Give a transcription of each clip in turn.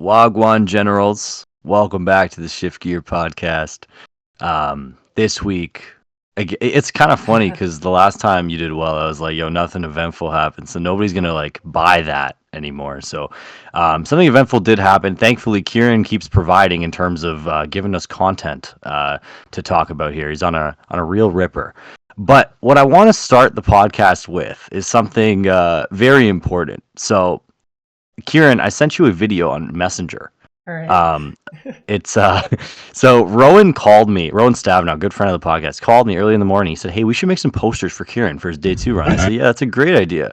Wagwan Generals, welcome back to the Shift Gear podcast. This week, it's kind of funny because the last time you did well, I was like, yo, nothing eventful happened. So nobody's going to like buy that anymore. So something eventful did happen. Thankfully, Ciaran keeps providing in terms of giving us content to talk about here. He's on a real ripper. But what I want to start the podcast with is something very important. So Ciaran, I sent you a video on Messenger. All right. It's so Rowan called me. Rowan Stavnow, good friend of the podcast, called me early in the morning. He said, "Hey, we should make some posters for Ciaran for his day 2 run." I said, "Yeah, that's a great idea."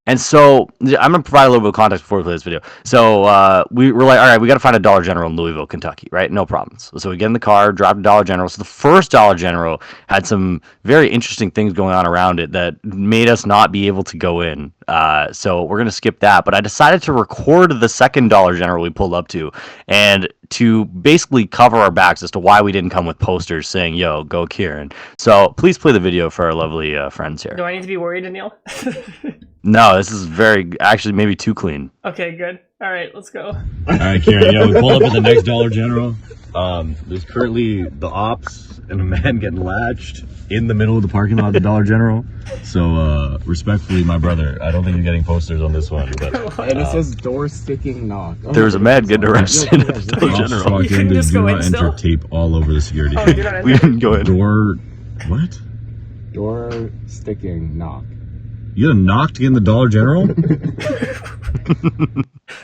And so I'm gonna provide a little bit of context before we play this video. So we were like, all right, we got to find a Dollar General in Louisville, Kentucky, right? No problems. So we get in the car, drive to Dollar General. So the first Dollar General had some very interesting things going on around it that made us not be able to go in. So we're gonna skip that. But I decided to record the second Dollar General we pulled up to, and to basically cover our backs as to why we didn't come with posters saying, "Yo, go Ciaran." So please play the video for our lovely friends here. Do I need to be worried, Aneil? No, this is actually maybe too clean. Okay, good. All right, let's go. All right, Ciaran. Yeah, we pulled up at the next Dollar General. There's currently the ops and a man getting latched in the middle of the parking lot of the Dollar General. So, respectfully, my brother, I don't think you're getting posters on this one. But, and it says door sticking knock. There was a man getting arrested at the Dollar General. You couldn't just go in still? tape all over the security. Oh, you're not in We there? didn't go in. Door, what? Door sticking knock. You got a knock to get in the Dollar General?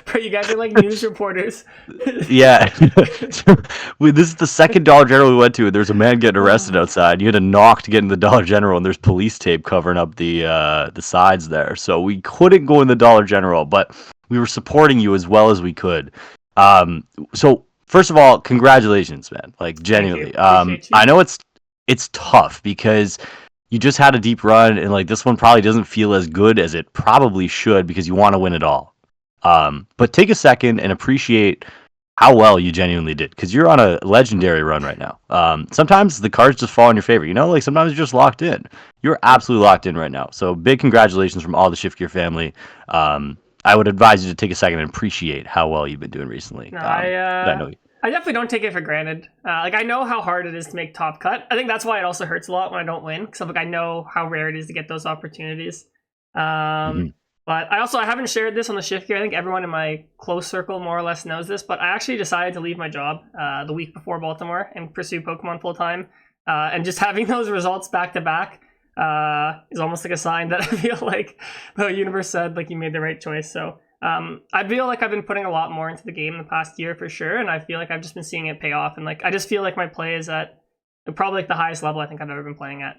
Bro, you guys are like news reporters. Yeah. This is the second Dollar General we went to. There's a man getting arrested outside. You had to knock to get in the Dollar General, and there's police tape covering up the sides there. So we couldn't go in the Dollar General, but we were supporting you as well as we could. So first of all, congratulations, man. Like genuinely. Appreciate you. I know it's tough because you just had a deep run, and like this one probably doesn't feel as good as it probably should because you want to win it all. But take a second and appreciate how well you genuinely did, because you're on a legendary run right now. Sometimes the cards just fall in your favor, like sometimes you're just locked in. You're absolutely locked in right now. So big congratulations from all the Shift Gear family. I would advise you to take a second and appreciate how well you've been doing recently. No, I know you. I definitely don't take it for granted. I know how hard it is to make top cut. I think that's why it also hurts a lot when I don't win, because I know how rare it is to get those opportunities. But I haven't shared this on the Shift Gear. I think everyone in my close circle more or less knows this, but I actually decided to leave my job the week before Baltimore and pursue Pokemon full time. And just having those results back to back is almost like a sign that I feel like the universe said like you made the right choice. So I feel like I've been putting a lot more into the game in the past year for sure, and I feel like I've just been seeing it pay off, and like I just feel like my play is at probably like the highest level I think I've ever been playing at.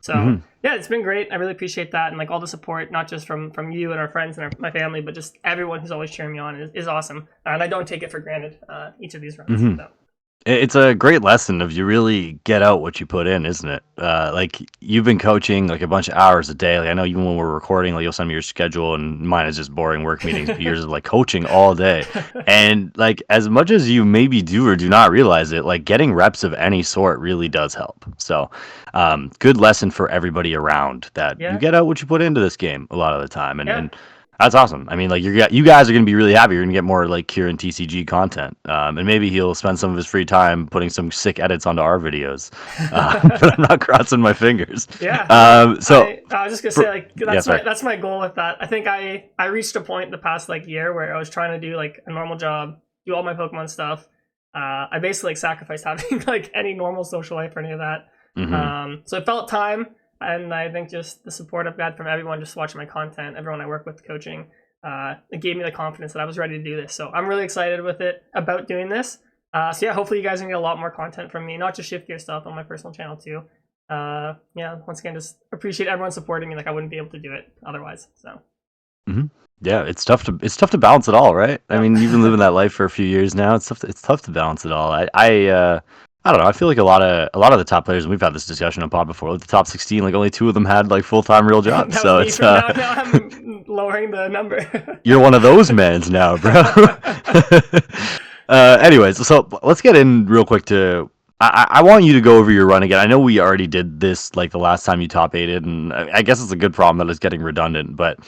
Yeah, it's been great. I really appreciate that, and like all the support, not just from you and our friends and my family, but just everyone who's always cheering me on is awesome, and I don't take it for granted each of these runs. So. It's a great lesson of you really get out what you put in, isn't it? Like you've been coaching like a bunch of hours a day. Like I know even when we're recording, like you'll send me your schedule, and mine is just boring work meetings. But yours is like coaching all day, and like as much as you maybe do or do not realize it, like getting reps of any sort really does help. So, good lesson for everybody around that you get out what you put into this game a lot of the time, and that's awesome. I mean, like you guys are going to be really happy. You're going to get more like ciarantcg content, and maybe he'll spend some of his free time putting some sick edits onto our videos. But I'm not crossing my fingers. Yeah. I was just gonna say like that's my goal with that. I think I reached a point the past like year where I was trying to do like a normal job, do all my Pokemon stuff. I basically like sacrificed having like any normal social life or any of that. So it felt time. And I think just the support I've got from everyone just watching my content, everyone I work with coaching, it gave me the confidence that I was ready to do this. So I'm really excited about doing this. So yeah, hopefully you guys can get a lot more content from me, not just Shift Gear stuff on my personal channel too. Yeah, once again, just appreciate everyone supporting me. Like I wouldn't be able to do it otherwise. So. Yeah, it's tough to balance it all, right? I mean, you've been living that life for a few years now. It's tough to balance it all. I don't know. I feel like a lot of the top players, and we've had this discussion on pod before, like the top 16, like only 2 of them had like full-time real jobs. So it's now I'm lowering the number. You're one of those mans now, bro. Anyways, so let's get in real quick to. I want you to go over your run again. I know we already did this like the last time you top 8'd, and I guess it's a good problem that it's getting redundant. But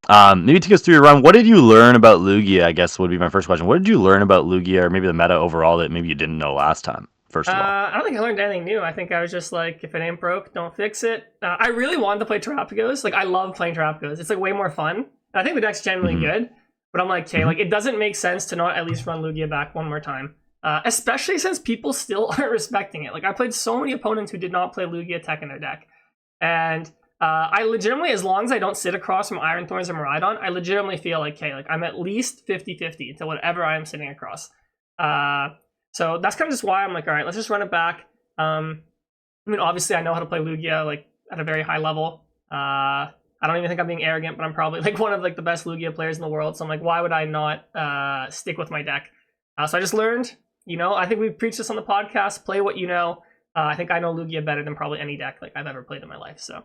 Maybe take us through your run. What did you learn about Lugia? I guess would be my first question. What did you learn about Lugia, or maybe the meta overall that maybe you didn't know last time? First of all, I don't think I learned anything new. I think I was just like, if it ain't broke, don't fix it. I really wanted to play Terapagos. Like, I love playing Terapagos. It's like way more fun. And I think the deck's generally good. But I'm like, okay, like it doesn't make sense to not at least run Lugia back one more time. Especially since people still aren't respecting it. Like, I played so many opponents who did not play Lugia Tech in their deck. And I legitimately, as long as I don't sit across from Iron Thorns or Miraidon, I legitimately feel like, okay, like I'm at least 50-50 to whatever I am sitting across. So that's kind of just why I'm like, all right, let's just run it back. I mean, obviously I know how to play Lugia like at a very high level. I don't even think I'm being arrogant, but I'm probably like one of like the best Lugia players in the world. So I'm like, why would I not stick with my deck? So I just learned, you know, I think we've preached this on the podcast, play what you know. I think I know Lugia better than probably any deck like I've ever played in my life. So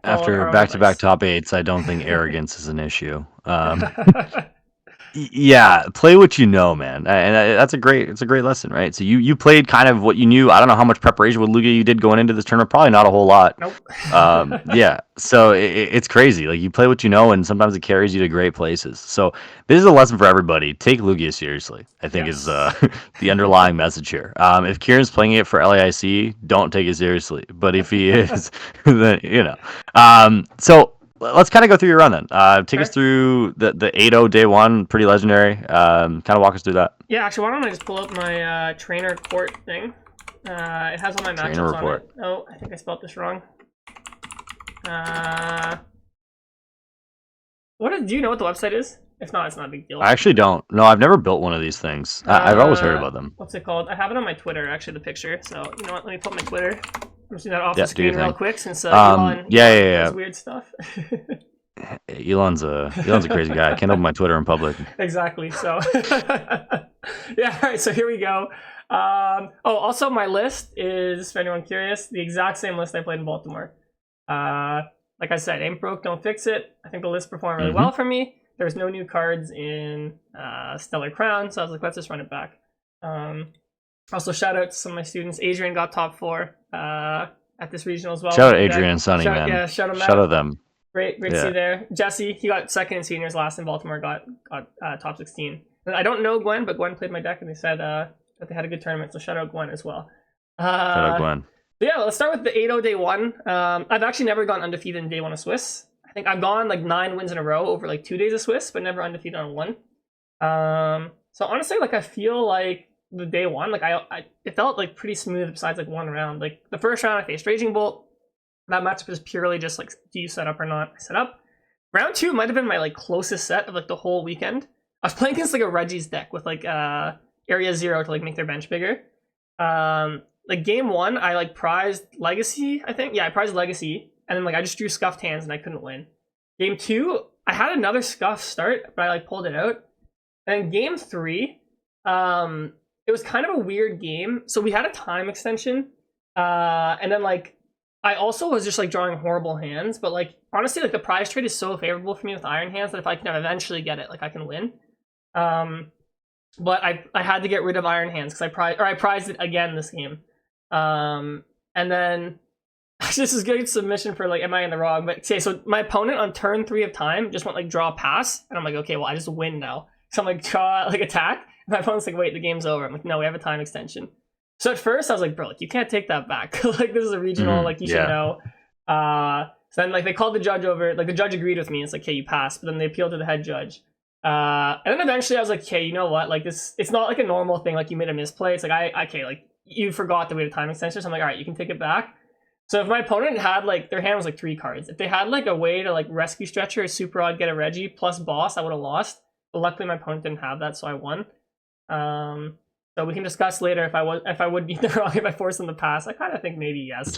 after back-to-back top 8s, I don't think arrogance is an issue. Yeah, play what you know, man, and it's a great lesson, right? So you played kind of what you knew. I don't know how much preparation with Lugia you did going into this tournament. Probably not a whole lot. Nope. Yeah, so it's crazy. Like you play what you know, and sometimes it carries you to great places. So this is a lesson for everybody. Take Lugia seriously. I think is the underlying message here. If Ciaran's playing it for LAIC, don't take it seriously. But if he is, then you know. So. Let's kind of go through your run then. Take us through the 8-0 day one, pretty legendary. Kind of walk us through that. Yeah, actually, why don't I just pull up my trainer court thing? It has all my matchups on it. Oh, I think I spelled this wrong. Do you know what the website is? If not, it's not a big deal. I actually don't. No, I've never built one of these things. I've always heard about them. What's it called? I have it on my Twitter, actually, the picture. So, you know what? Let me put my Twitter. I'm just doing that off the screen real quick since Elon does weird stuff. Elon's a crazy guy. I can't open my Twitter in public. Exactly. So, yeah. All right. So here we go. Also my list is, for anyone curious, the exact same list I played in Baltimore. Like I said, ain't broke, don't fix it. I think the list performed really well for me. There's no new cards in Stellar Crown, so I was like, let's just run it back. Also, shout out to some of my students. Adrian got top 4 at this regional as well. Shout out Adrian and Sonny, man. Yeah, shout out them. Great to see there. Jesse, he got second in seniors last in Baltimore, got top 16. And I don't know Gwen, but Gwen played my deck and they said that they had a good tournament, so shout out Gwen as well. Shout out Gwen. Yeah, let's start with the 8-0 day 1. I've actually never gone undefeated in day 1 of Swiss. I think I've gone like 9 wins in a row over like 2 days of Swiss, but never undefeated on 1. So honestly, like I feel like the day 1, like it felt like pretty smooth besides like one round. Like the first round I faced Raging Bolt. That matchup was purely just like, do you set up or not? I set up. Round 2 might have been my like closest set of like the whole weekend. I was playing against like a Reggie's deck with like area 0 to like make their bench bigger. Like game 1, I like prized Legacy, I think. Yeah, I prized Legacy. And then like I just drew scuffed hands and I couldn't win. Game 2, I had another scuff start, but I like pulled it out. And then game 3, it was kind of a weird game. So we had a time extension. And then like I also was just like drawing horrible hands, but like honestly, like the prize trade is so favorable for me with Iron Hands that if I can eventually get it, like I can win. But I had to get rid of Iron Hands because I prized it again this game. And then this is good submission for like, am I in the wrong? But okay, so my opponent on turn 3 of time just went like draw pass, and I'm like, okay, well I just win now. So I'm like draw like attack, and my opponent's like, wait, the game's over. I'm like, no, we have a time extension. So at first I was like, bro, like you can't take that back. Like this is a regional, like you should know. So then like they called the judge over, like the judge agreed with me. It's like, okay, you passed, but then they appealed to the head judge. And then eventually I was like, okay, you know what? Like this, it's not like a normal thing. Like you made a misplay. It's like okay, like you forgot that we had a time extension. So I'm like, all right, you can take it back. So if my opponent had like their hand was like 3 cards, if they had like a way to like rescue Stretcher, Super Odd, get a Reggie plus boss, I would have lost. But luckily my opponent didn't have that, so I won. So we can discuss later if I would be the wrong if I forced them to pass. I kind of think maybe yes,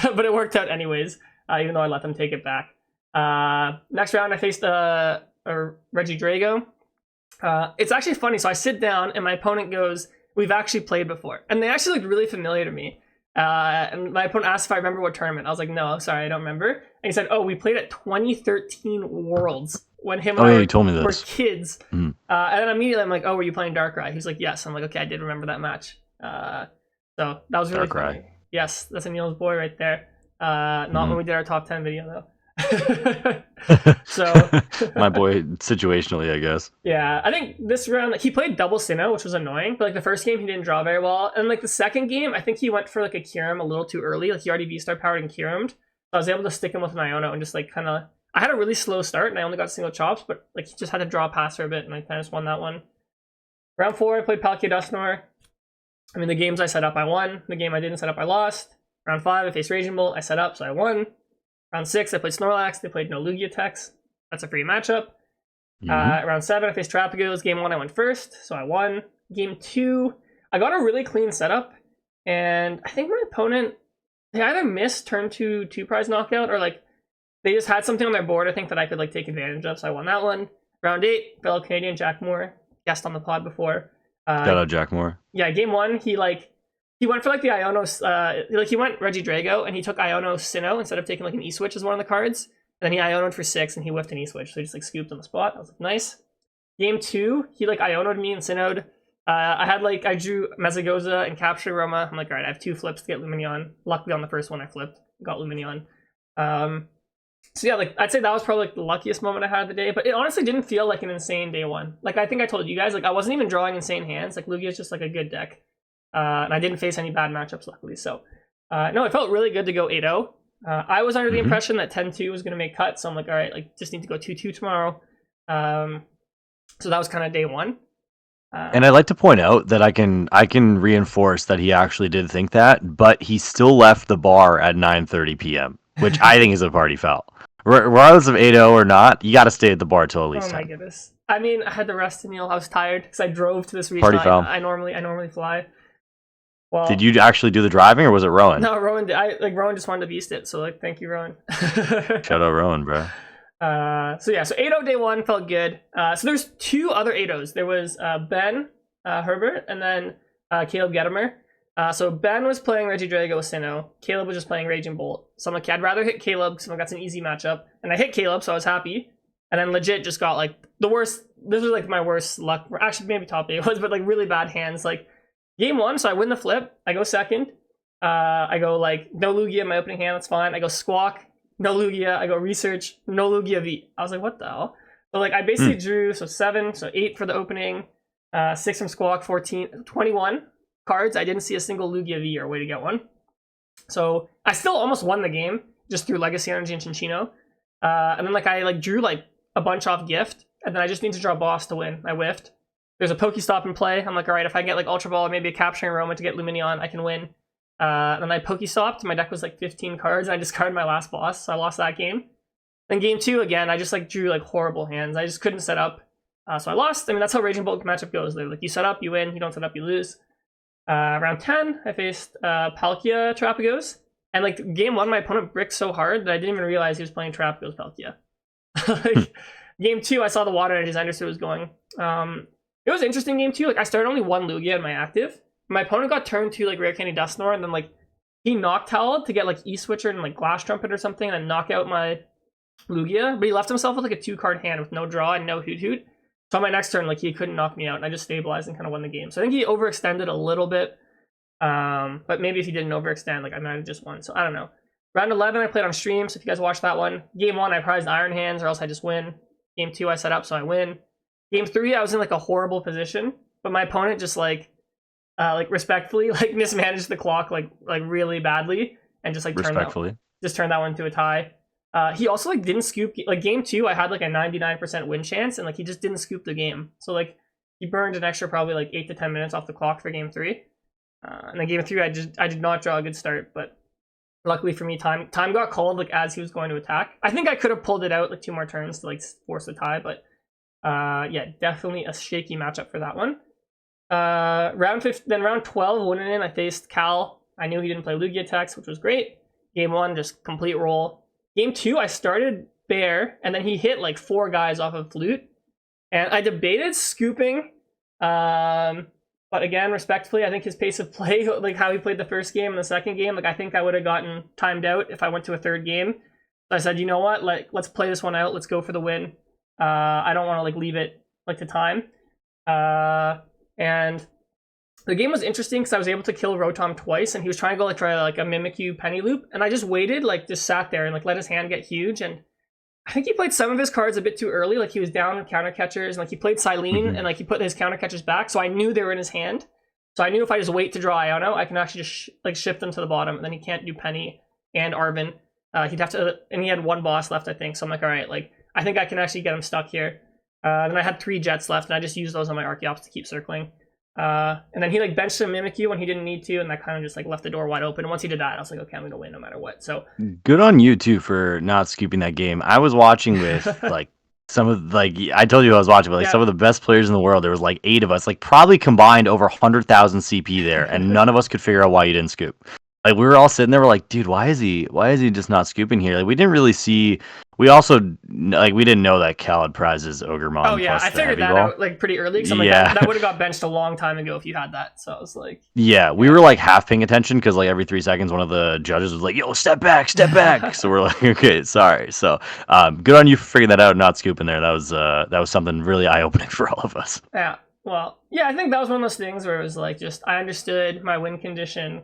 but it worked out anyways. Even though I let them take it back. Next round I faced a Reggie Drago. It's actually funny. So I sit down and my opponent goes, "We've actually played before," and they actually looked really familiar to me. And my opponent asked if I remember what tournament. I was like, "No, sorry, I don't remember." And he said, "Oh, we played at 2013 Worlds." When him and I you told me this. were kids. And then immediately I'm like, oh, were you playing Darkrai? He's like, yes. I'm like, okay, I did remember that match. So that was really funny. Yes, that's Aneil's boy right there. Not when we did our top 10 video though. So my boy, situationally, I guess. yeah, I think this round like, he played double Sinnoh, which was annoying. But like the first game, he didn't draw very well, and like the second game, I think he went for like a Ciaran a little too early. Like he already VStar powered and Ciaran'd, so I was able to stick him with an Iono and just like kind of. I had a really slow start and I only got single chops, but like he just had to draw past for a bit, and I kind of just won that one. Round 4, I played Palkia Dusknoir. I mean, the games I set up, I won. The game I didn't set up, I lost. Round 5, I faced Raging Bolt. I set up, so I won. Round 6, I played Snorlax. They played no Lugia techs. That's a free matchup. Round 7, I faced Terapagos. Game 1, I went first, so I won. Game 2, I got a really clean setup, and I think my opponent, they either missed turn 2 2-prize knockout, or like they just had something on their board I think that I could like take advantage of, so I won that one. Round 8, fellow Canadian Jack Moore, guest on the pod before. Shout out Jack Moore. Yeah, game 1, he went for like the Iono, he went Regidrago and he took Iono Sinnoh instead of taking like an E-Switch as one of the cards. And then he Iono'd for 6 and he whiffed an E-Switch, so he just like scooped on the spot. I was like, nice. Game 2, he like Iono'd me and Sinnoh'd. I drew Mesagoza and Capture Roma. I'm like, all right, I have 2 flips to get Lumineon. Luckily on the first one I flipped, got Lumineon. So yeah, like I'd say that was probably like the luckiest moment I had of the day, but it honestly didn't feel like an insane day 1. Like I think I told you guys, like I wasn't even drawing insane hands. Like Lugia is just like a good deck. And I didn't face any bad matchups, luckily. So, no, it felt really good to go 8-0. I was under the impression that 10-2 was going to make cuts, so I'm like, all right, like just need to go 2-2 tomorrow. So that was kind of day 1. And I'd like to point out that I can reinforce that he actually did think that, but he still left the bar at 9:30 p.m., which I think is a party foul. Regardless of 8-0 or not, you got to stay at the bar till at least 10. Oh my goodness. I mean, I had to rest, Aneil. I was tired because I drove to this region. Party foul. I normally fly. Well, did you actually do the driving, or was it Rowan? No, Rowan did. Rowan just wanted to beast it, so like, thank you, Rowan. Shout out Rowan, bro. So 8-0 day 1 felt good. So there's 2 other 8-0s. There was Ben Herbert and then Caleb Gedimer. So Ben was playing Regidrago with Sinnoh. Caleb was just playing Raging Bolt. So I'm like, I'd rather hit Caleb because that's an easy matchup. And I hit Caleb, so I was happy. And then legit just got like the worst. This was like my worst luck. Actually, maybe top 8 was, but like really bad hands. Like game 1, so I win the flip. I go second. I go like no Lugia in my opening hand. That's fine. I go Squawk. No Lugia. I go Research. No Lugia V. I was like, what the hell? So like I basically drew 7, so 8 for the opening. 6 from Squawk, 14, 21 cards. I didn't see a single Lugia V or way to get one. So I still almost won the game just through Legacy Energy and Chinchino. And then like I like drew like a bunch off gift, and then I just need to draw boss to win. I whiffed. There's a Pokestop in play. I'm like, all right, if I get like Ultra Ball or maybe a Capturing Aroma to get Lumineon, I can win. And then I Pokestopped. My deck was like 15 cards, and I discarded my last boss, so I lost that game. Then game 2 again, I just like drew like horrible hands. I just couldn't set up, so I lost. I mean, that's how Raging Bolt matchup goes. They're like, you set up, you win. You don't set up, you lose. Round 10, I faced Palkia Terapagos. And like game 1, my opponent bricked so hard that I didn't even realize he was playing Terapagos Palkia. Like game 2, I saw the water and I just understood what was going. It was interesting game 2. Like I started only 1 Lugia in my active. My opponent got turned to like Rare Candy Dusknoir, and then like he Noctowled to get like E-Switcher and like Glass Trumpet or something and knock out my Lugia. But he left himself with like a 2-card hand with no draw and no Hoot Hoot. So on my next turn, like he couldn't knock me out, and I just stabilized and kind of won the game. So I think he overextended a little bit. But maybe if he didn't overextend, like I might have just won. So I don't know. Round 11, I played on stream, so if you guys watched that one. Game 1, I prized Iron Hands, or else I just win. Game 2, I set up, so I win. Game 3, I was in like a horrible position, but my opponent just like respectfully like mismanaged the clock like really badly, and just like turned that one into a tie. He also like didn't scoop like game 2. I had like a 99% win chance, and like he just didn't scoop the game. So like he burned an extra probably like 8 to 10 minutes off the clock for game 3. And then game 3, I did not draw a good start, but luckily for me, time got called like as he was going to attack. I think I could have pulled it out like 2 more turns to like force the tie, but yeah, definitely a shaky matchup for that one. Round 12, winning in, I faced Cal. I knew he didn't play Lugia attacks, which was great. Game 1, just complete roll. Game 2, I started Bear, and then he hit like 4 guys off of Flute. And I debated scooping, but again, respectfully, I think his pace of play, like how he played the first game and the second game, like I think I would have gotten timed out if I went to a third game. So I said, you know what, like let's play this one out, let's go for the win. I don't want to like leave it like to time. And the game was interesting because I was able to kill Rotom twice, and he was trying to try a Mimikyu Penny Loop, and I just waited, like just sat there and like let his hand get huge, and I think he played some of his cards a bit too early. Like he was down with counter catchers, and like he played Silene, and like he put his counter catchers back, so I knew they were in his hand. So I knew if I just wait to draw Iono, I can actually just like shift them to the bottom, and then he can't do Penny and Arvin. He'd have to, and he had one boss left, I think. So I'm like, all right, like I think I can actually get him stuck here. Then I had 3 Jets left, and I just used those on my Archeops to keep circling. And then he like benched a Mimikyu when he didn't need to, and that kind of just like left the door wide open. And once he did that, I was like, okay, I'm gonna win no matter what. So good on you too for not scooping that game. I was watching with like some of like I told you I was watching, but like some of the best players in the world. There was like 8 of us, like probably combined over 100,000 CP there, and none of us could figure out why you didn't scoop. Like we were all sitting there, we're like, dude, why is he just not scooping here? Like we didn't really see. We also like we didn't know that Cal had prizes Ogremon. Oh yeah, I figured that out like pretty early. Cause I'm like, that would have got benched a long time ago if you had that. So I was like, yeah, we were like half paying attention because like every 3 seconds one of the judges was like, yo, step back. So we're like, okay, sorry. So good on you for figuring that out and not scooping there. That was something really eye opening for all of us. Yeah, well, yeah, I think that was one of those things where it was like just I understood my win condition.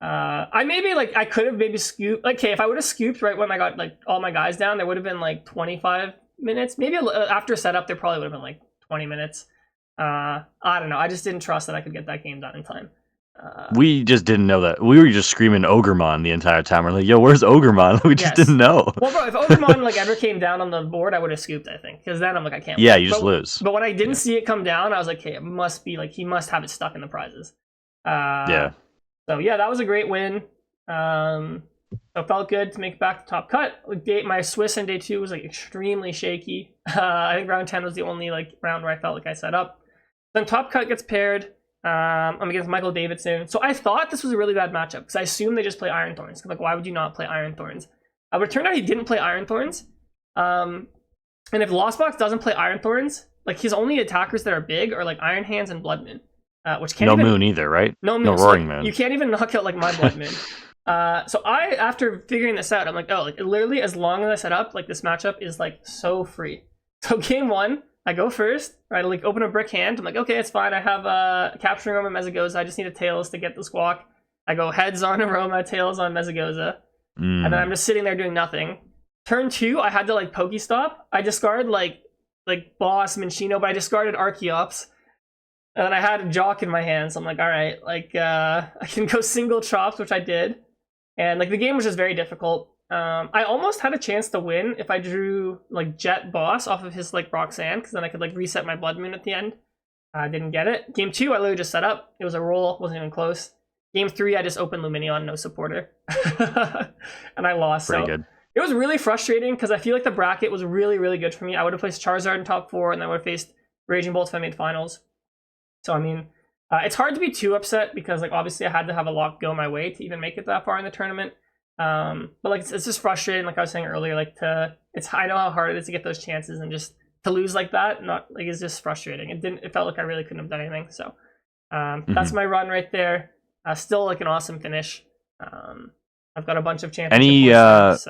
I could have maybe scooped, like, okay, if I would have scooped right when I got like all my guys down, there would have been like 25 minutes, maybe after setup there probably would have been like 20 minutes. I don't know, I just didn't trust that I could get that game done in time. We just didn't know that. We were just screaming Ogremon the entire time. We're like, yo, where's Ogremon? We just didn't know. Well, bro, if Ogremon like ever came down on the board, I would have scooped, I think, because then I'm like, I can't you win. Just lose. But when I didn't see it come down, I was like, okay, it must be like he must have it stuck in the prizes. So yeah, that was a great win. So it felt good to make it back to Top Cut. My Swiss in day 2 was like extremely shaky. I think round 10 was the only like round where I felt like I set up. Then Top Cut gets paired against Michael Davidson. So I thought this was a really bad matchup because I assumed they just play Iron Thorns. Like, why would you not play Iron Thorns? But it turned out he didn't play Iron Thorns. And if Lost Box doesn't play Iron Thorns, like his only attackers that are big are like Iron Hands and Blood Moon. Which can't Moon either, right? No Moon. No Roaring Moon. You can't even knock out like my Blood Moon. So I, after figuring this out, I'm like, oh, like literally as long as I set up, like this matchup is like so free. So game 1, I go first, right? I like open a brick hand. I'm like, okay, it's fine. I have Capturing Aroma Mezagoza. I just need a Tails to get the Squawk. I go heads on Aroma, tails on Mezagoza. And then I'm just sitting there doing nothing. Turn 2, I had to like Pokestop. I discard like Boss, Minchino, but I discarded Archeops. And then I had a Jock in my hand, so I'm like, all right, like I can go single Chops, which I did. And like the game was just very difficult. I almost had a chance to win if I drew like Jet Boss off of his like Roxanne, because then I could like reset my Blood Moon at the end. I didn't get it. Game 2, I literally just set up. It was a roll, wasn't even close. Game 3, I just opened Luminion, no supporter. And I lost. Pretty good. It was really frustrating because I feel like the bracket was really, really good for me. I would have placed Charizard in top 4, and I would have faced Raging Bolt if I made finals. So, I mean, it's hard to be too upset because, like, obviously I had to have a lot go my way to even make it that far in the tournament. But, like, it's just frustrating, like I was saying earlier, like, I know how hard it is to get those chances, and just to lose like that, it's just frustrating. It felt like I really couldn't have done anything. So, that's my run right there. Still, like, an awesome finish. I've got a bunch of championships.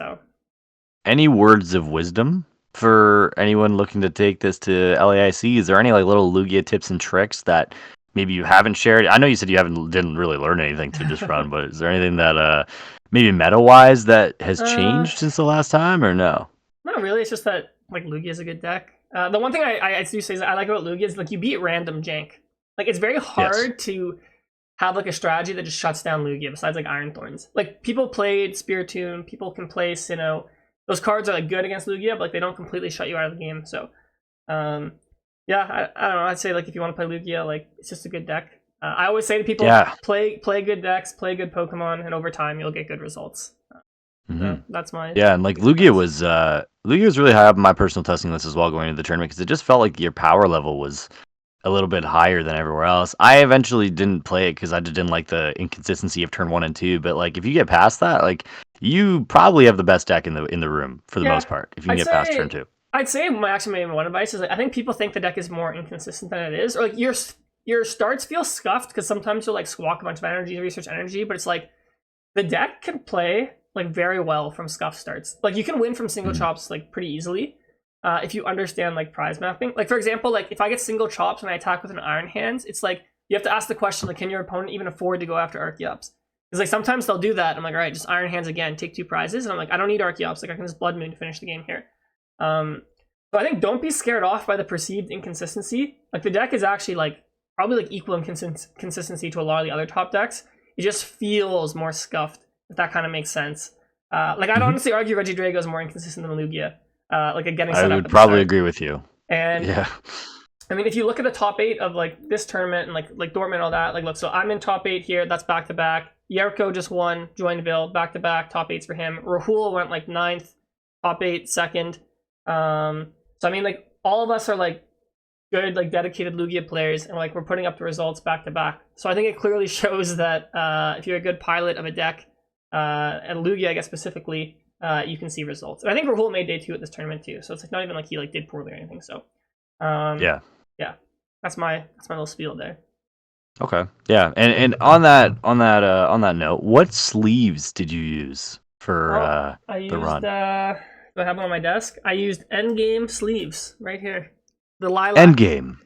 Any words of wisdom for anyone looking to take this to LAIC? Is there any like little Lugia tips and tricks that maybe you haven't shared? I know you said you didn't really learn anything to this run, but is there anything that maybe meta wise that has changed since the last time, or no? Not really. It's just that like Lugia is a good deck. The one thing I do say is I like about Lugia is like you beat random jank. Like it's very hard to have like a strategy that just shuts down Lugia besides like Iron Thorns. Like people played Spiritomb, people can play Sinnoh. Those cards are like good against Lugia, but like they don't completely shut you out of the game. So, yeah, I don't know. I'd say like if you want to play Lugia, like it's just a good deck. I always say to people, play good decks, play good Pokemon, and over time you'll get good results. So that's my and like Lugia was really high up on my personal testing list as well going into the tournament because it just felt like your power level was a little bit higher than everywhere else. I eventually didn't play it because I just didn't like the inconsistency of turn 1 and 2. But like if you get past that, like you probably have the best deck in the room for the most part. If you can get past turn 2, I'd say maybe one advice is like I think people think the deck is more inconsistent than it is, or like your starts feel scuffed because sometimes you'll like squawk a bunch of energy, research energy, but it's like the deck can play like very well from scuff starts. Like you can win from single chops like pretty easily. If you understand like prize mapping. Like for example, like if I get single chops and I attack with an Iron Hands, it's like you have to ask the question like, can your opponent even afford to go after Archeops? Because like sometimes they'll do that. I'm like, all right, just Iron Hands again, take 2 prizes, and I'm like, I don't need Archeops. Like I can just Blood Moon to finish the game here. So I think don't be scared off by the perceived inconsistency. Like the deck is actually like probably like equal in consistency to a lot of the other top decks. It just feels more scuffed, if that kind of makes sense. Like I'd honestly argue Regidrago is more inconsistent than Lugia. Like getting set I up would probably agree with you. And yeah, I mean, if you look at the top 8 of like this tournament and like Dortmund and all that, like look, so I'm in top 8 here. That's back to back. Yerko just won, Joinville, back to back, top 8s for him. Rahul went like 9th, top 8, second. So I mean, like all of us are like good, like dedicated Lugia players, and like we're putting up the results back to back. So I think it clearly shows that if you're a good pilot of a deck, and Lugia, I guess specifically, you can see results. And I think Rahul made day 2 at this tournament too, so it's like not even like he like did poorly or anything. So yeah, that's my little spiel there. Okay. Yeah. And on that note, what sleeves did you use for the run? Do I have them on my desk? I used Endgame sleeves right here. The lilac. Endgame.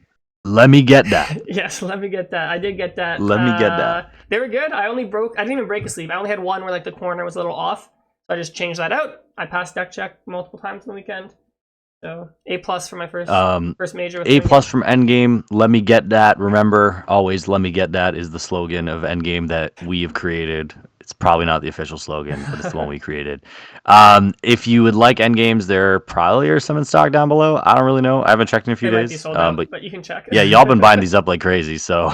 Let me get that. Yes, let me get that. I did get that. Let me get that. They were good. I didn't even break a sleeve. I only had one where like the corner was a little off. So I just changed that out. I passed deck check multiple times on the weekend. So A+ for my first major. A+ from Endgame. Let me get that. Remember, always let me get that is the slogan of Endgame that we have created. It's probably not the official slogan, but it's the one we created. If you would like Endgames, there probably are some in stock down below. I don't really know. I haven't checked in a few They might be days. sold out, but you can check. Yeah, y'all been buying these up like crazy. So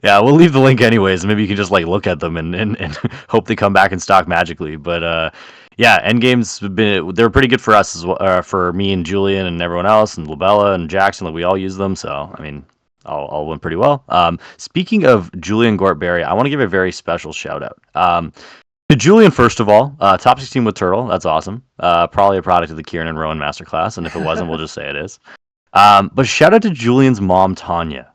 yeah, we'll leave the link anyways. Maybe you can just like look at them and hope they come back in stock magically. But yeah, Endgame's they're pretty good for us as well, for me and Julian and everyone else, and Labella and Jackson. Like we all use them. So I mean, all went pretty well. Speaking of Julian Gortberry, I want to give a very special shout out to Julian first of all. Top 16 with Turtle, that's awesome. Probably a product of the Ciaran and Rowan Masterclass, and if it wasn't, we'll just say it is. But shout out to Julian's mom, Tanya.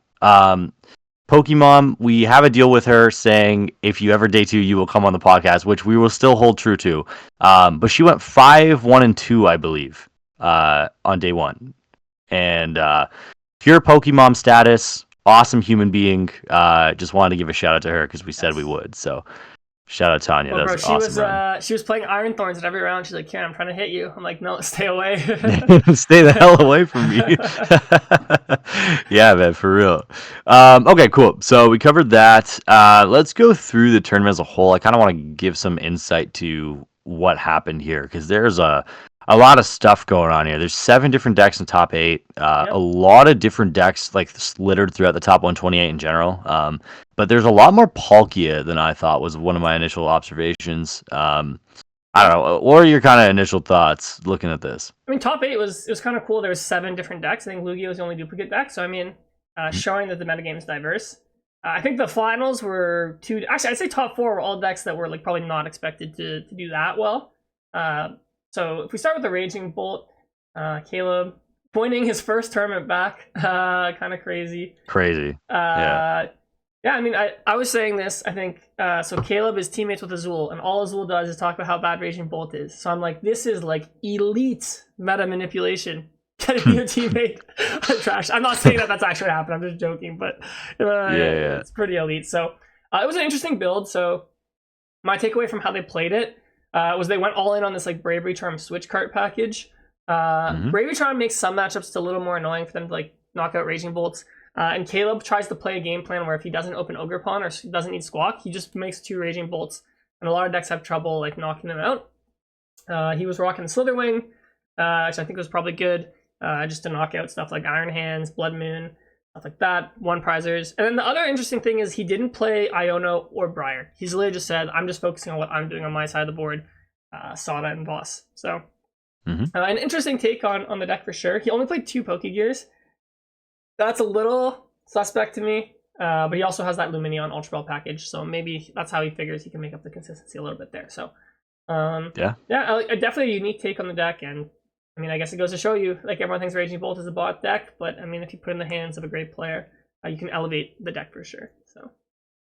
Pokemon, we have a deal with her saying if you ever day 2, you will come on the podcast, which we will still hold true to. But she went 5-1-2, I believe, on day 1, and pure Pokemon status, awesome human being. Just wanted to give a shout out to her because we said we would. So shout out Tanya. Well, that's bro, awesome. She was playing Iron Thorns at every round. She's like, Ciaran, I'm trying to hit you. I'm like, no, stay away. Stay the hell away from me. Yeah, man, for real. Okay, cool. So we covered that. Let's go through the tournament as a whole. I kind of want to give some insight to what happened here because there's a lot of stuff going on here. There's 7 different decks in top 8. A lot of different decks like littered throughout the top 128 in general. But there's a lot more Palkia than I thought was one of my initial observations. I don't know. What are your kind of initial thoughts looking at this? I mean, top 8 was kind of cool. There was 7 different decks. I think Lugia was the only duplicate deck. So I mean, showing that the metagame is diverse. I think the finals were 2. Actually, I'd say top 4 were all decks that were like probably not expected to do that well. So if we start with the Raging Bolt, Caleb pointing his first tournament back, kind of crazy. Crazy. Yeah, I mean, I was saying this, I think, so Caleb is teammates with Azul, and all Azul does is talk about how bad Raging Bolt is. So I'm like, this is like elite meta manipulation. Getting your teammate trash. I'm not saying that that's actually happened, I'm just joking, but it's pretty elite. So it was an interesting build. So my takeaway from how they played it was they went all in on this like Bravery Charm switch cart package. Bravery Charm makes some matchups a little more annoying for them to like knock out Raging Bolts. And Caleb tries to play a game plan where if he doesn't open Ogerpon or doesn't need Squawk, he just makes 2 Raging Bolts. And a lot of decks have trouble like knocking them out. He was rocking Slitherwing, which I think was probably good, just to knock out stuff like Iron Hands, Blood Moon, stuff like that, 1 prizers. And then the other interesting thing is he didn't play Iono or Briar. He's literally just said, I'm just focusing on what I'm doing on my side of the board, Sada and Boss. So an interesting take on the deck for sure. He only played 2 Pokegears. That's a little suspect to me, but he also has that Luminion Ultra Ball package, so maybe that's how he figures he can make up the consistency a little bit there. So, definitely a unique take on the deck, and I mean, I guess it goes to show you, like everyone thinks Raging Bolt is a bot deck, but I mean, if you put it in the hands of a great player, you can elevate the deck for sure. So.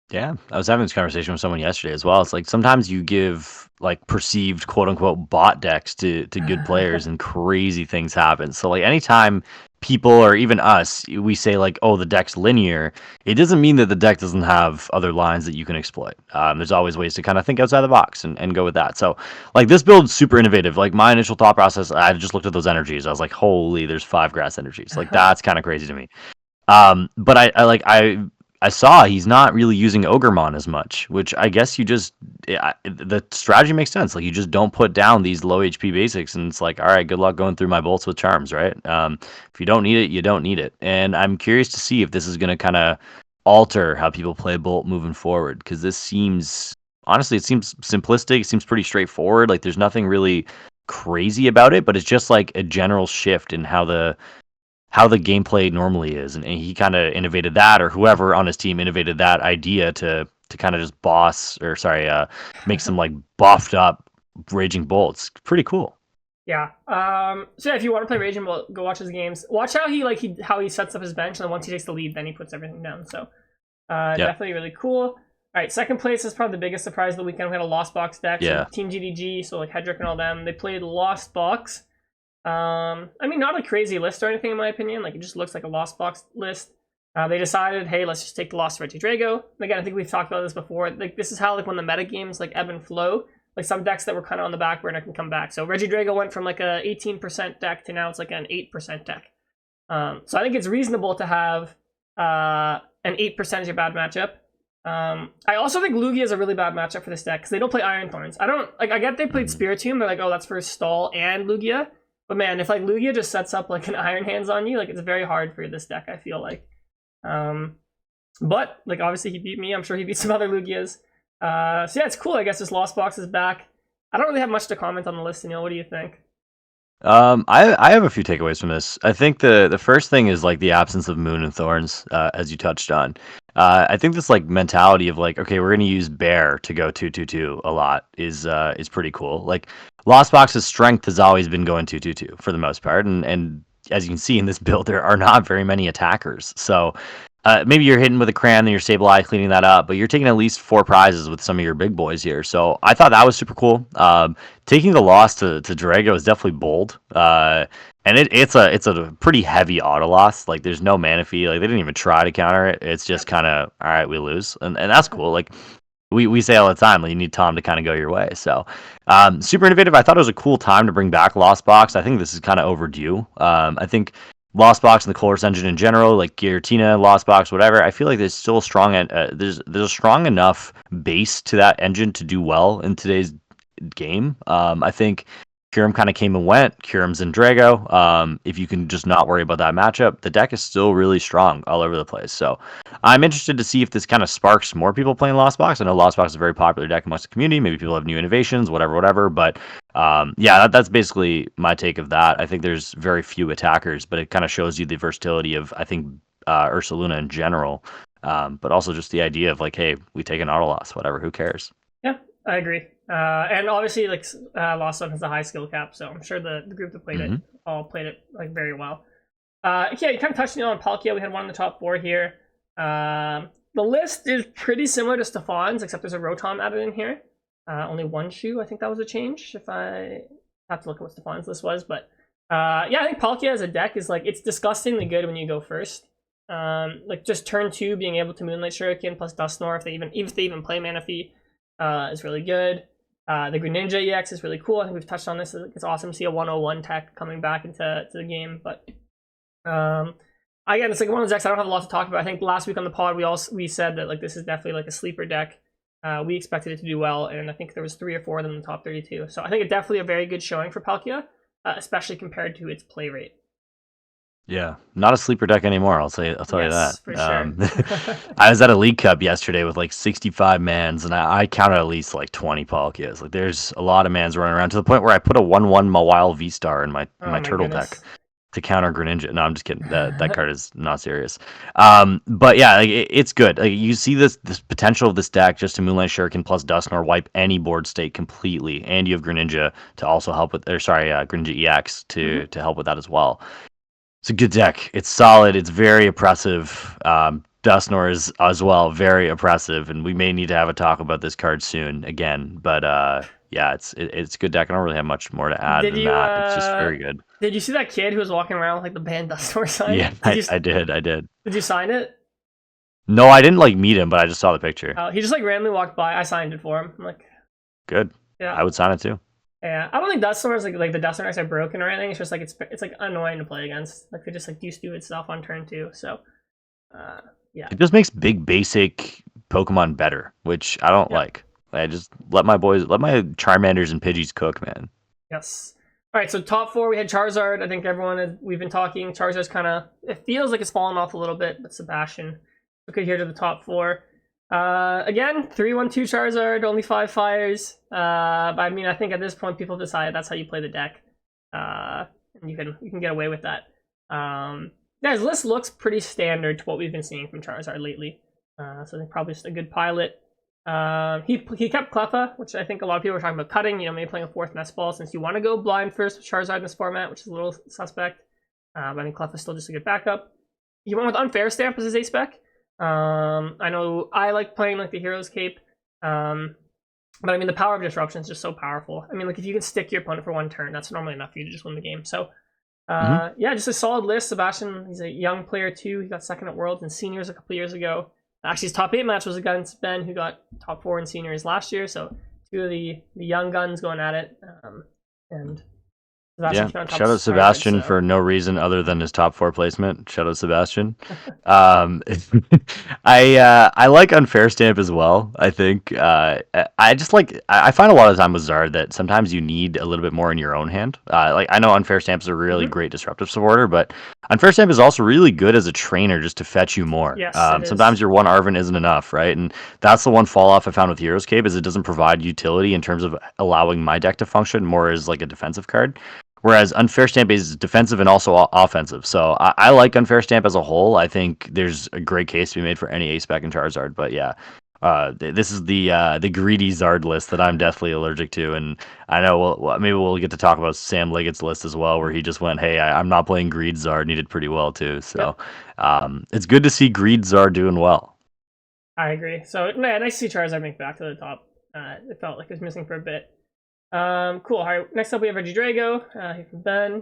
Yeah, I was having this conversation with someone yesterday as well. It's like sometimes you give like perceived quote unquote bot decks to good players and crazy things happen. So like anytime people or even us, we say like, oh, the deck's linear. It doesn't mean that the deck doesn't have other lines that you can exploit. There's always ways to kind of think outside the box and go with that. So like this build's super innovative. Like my initial thought process, I just looked at those energies. I was like, holy, there's 5 grass energies. Like that's kind of crazy to me. But I saw he's not really using Ogremon as much, which I guess the strategy makes sense. Like you just don't put down these low HP basics, and it's like, all right, good luck going through my bolts with charms, right? If you don't need it, you don't need it. And I'm curious to see if this is going to kind of alter how people play Bolt moving forward, because this seems, honestly, it seems simplistic. It seems pretty straightforward. Like there's nothing really crazy about it, but it's just like a general shift in how the gameplay normally is, and he kind of innovated that, or whoever on his team innovated that idea to kind of just make some like buffed up Raging Bolts. Pretty cool. Yeah. So yeah, if you want to play Raging Bolt, go watch his games. Watch how he sets up his bench, and then once he takes the lead, then he puts everything down. So definitely really cool. All right, second place is probably the biggest surprise of the weekend. We had a Lost Box deck. Yeah. So Team GDG, so like Hedrick and all them, they played Lost Box. I mean, not a crazy list or anything in my opinion. Like it just looks like a Lost Box list. They decided, hey, let's just take the Lost Regidrago. And again, I think we've talked about this before. Like this is how like when the meta games like ebb and flow. Like some decks that were kind of on the back burner can come back. So Regidrago went from like a 18% deck to now it's like an 8% deck. So I think it's reasonable to have an 8% as your bad matchup. I also think Lugia is a really bad matchup for this deck because they don't play Iron Thorns. I get they played Spiritomb. They're like, oh, that's for Stall and Lugia. But man, if like Lugia just sets up like an Iron Hands on you, like it's very hard for this deck, I feel like. But like obviously he beat me. I'm sure he beat some other Lugias. So yeah, it's cool. I guess this Lost Box is back. I don't really have much to comment on the list, Aneil. What do you think? I have a few takeaways from this. I think the first thing is like the absence of Moon and Thorns, as you touched on. I think this like mentality of like, okay, we're gonna use Bear to go 2/2/2 a lot is pretty cool. Like Lost Box's strength has always been going 2/2/2 for the most part, and as you can see in this build, there are not very many attackers. So maybe you're hitting with a Cram, then you're Stable Eye cleaning that up, but you're taking at least 4 prizes with some of your big boys here. So I thought that was super cool. Taking the loss to Drago is definitely bold. And it's a pretty heavy auto loss. Like there's no mana fee. Like they didn't even try to counter it. It's just kind of, all right, we lose. And that's cool. Like we say all the time, like you need Tom to kind of go your way. So super innovative. I thought it was a cool time to bring back Lost Box. I think this is kind of overdue. I think Lost Box and the Colress engine in general, like Giratina, Lost Box, whatever, I feel like there's still a strong there's a strong enough base to that engine to do well in today's game. I think Kyurem kind of came and went. Kyurem's in Drago. If you can just not worry about that matchup, the deck is still really strong all over the place. So I'm interested to see if this kind of sparks more people playing Lost Box. I know Lost Box is a very popular deck amongst the community. Maybe people have new innovations, whatever. But yeah, that's basically my take of that. I think there's very few attackers, but it kind of shows you the versatility of, I think, Ursaluna in general. But also just the idea of like, hey, we take an auto loss, whatever, who cares? Yeah, I agree. And obviously, like Lost Zone has a high skill cap, so I'm sure the group that played it all played it like very well. Yeah, you kind of touched on Palkia. We had one in the top 4 here. The list is pretty similar to Stefan's, except there's a Rotom added in here. Only one shoe, I think that was a change. If I have to look at what Stefan's list was, but yeah, I think Palkia as a deck is like it's disgustingly good when you go first. Like just turn 2, being able to Moonlight Shuriken plus Dusknoir if they even play Mana Fee is really good. The Greninja EX is really cool. I think we've touched on this. It's awesome to see a 101 tech coming back into the game. But again, it's like one of those decks I don't have a lot to talk about. I think last week on the pod we said that like this is definitely like a sleeper deck. We expected it to do well, and I think there was 3 or 4 of them in the top 32. So I think it's definitely a very good showing for Palkia, especially compared to its play rate. Yeah, not a sleeper deck anymore. I'll tell you that. For sure. I was at a League Cup yesterday with like 65 mans, and I counted at least like 20 Palkias. Like, there's a lot of mans running around to the point where I put a 1/1 Mawile VStar in my turtle deck to counter Greninja. No, I'm just kidding. That card is not serious. But yeah, like, it's good. Like, you see this potential of this deck just to Moonlight Shuriken plus Dusknoir wipe any board state completely, and you have Greninja to also help with. Greninja EX to help with that as well. It's a good deck. It's solid. It's very oppressive. Dusknoir is as well very oppressive, and we may need to have a talk about this card soon again. But yeah, it's a good deck. I don't really have much more to add Did than you that. It's just very good. did you see that kid who was walking around with like the band Dustor sign? Yeah, I did. Did you sign it? No, I didn't like meet him, but I just saw the picture. He just like randomly walked by. I signed it for him. I'm like, Good. yeah, I would sign it too. yeah. I don't think Dustors like the Dustor decks are broken or anything. It's just like it's like annoying to play against. Like they just like do stupid stuff on turn 2. So, yeah. It just makes big basic Pokemon better, which I don't like. I just let my Charmanders and Pidgeys cook, man. Yes. All right, so top 4, we had Charizard. I think we've been talking. Charizard's kind of, it feels like it's fallen off a little bit, but Sebastian took it here to the top 4. Again, 3-1-2 Charizard, only 5 fires. But I mean, I think at this point, people have decided that's how you play the deck. And you can get away with that. Yeah, his list looks pretty standard to what we've been seeing from Charizard lately. So I think probably just a good pilot. He kept Cleffa, which I think a lot of people are talking about cutting, maybe playing a 4th Nest Ball since you want to go blind first with Charizard in this format, which is a little suspect. But I think Cleffa's still just a good backup. He went with Unfair Stamp as his A-Spec. I know I like playing like the Hero's Cape. But I mean, the power of Disruption is just so powerful. I mean, like if you can stick your opponent for 1 turn, that's normally enough for you to just win the game. So, yeah, just a solid list. Sebastian, he's a young player too. He got 2nd at Worlds and Seniors a couple years ago. Actually, his top 8 match was against Ben, who got top 4 in Seniors last year. So 2 of the young guns going at it. And Sebastian shout out Sebastian for no reason other than his top 4 placement. Shout out Sebastian. I like Unfair Stamp as well. I think I just like I find a lot of the time with Zard that sometimes you need a little bit more in your own hand. Like I know Unfair Stamp is a really great disruptive supporter, but Unfair Stamp is also really good as a trainer just to fetch you more. Yes, sometimes your one Arven isn't enough, right? And that's the one fall off I found with Heroes Cape is it doesn't provide utility in terms of allowing my deck to function more as like a defensive card. Whereas Unfair Stamp is defensive and also offensive. So I like Unfair Stamp as a whole. I think there's a great case to be made for any A-Spec and Charizard. But yeah, this is the greedy Zard list that I'm deathly allergic to. And I know maybe we'll get to talk about Sam Liggett's list as well, where he just went, hey, I'm not playing Greed Zard, and he did pretty well too. So it's good to see Greed Zard doing well. I agree. So nice to see Charizard make back to the top. It felt like it was missing for a bit. Cool. All right. Next up, we have Regidrago. Here from Ben.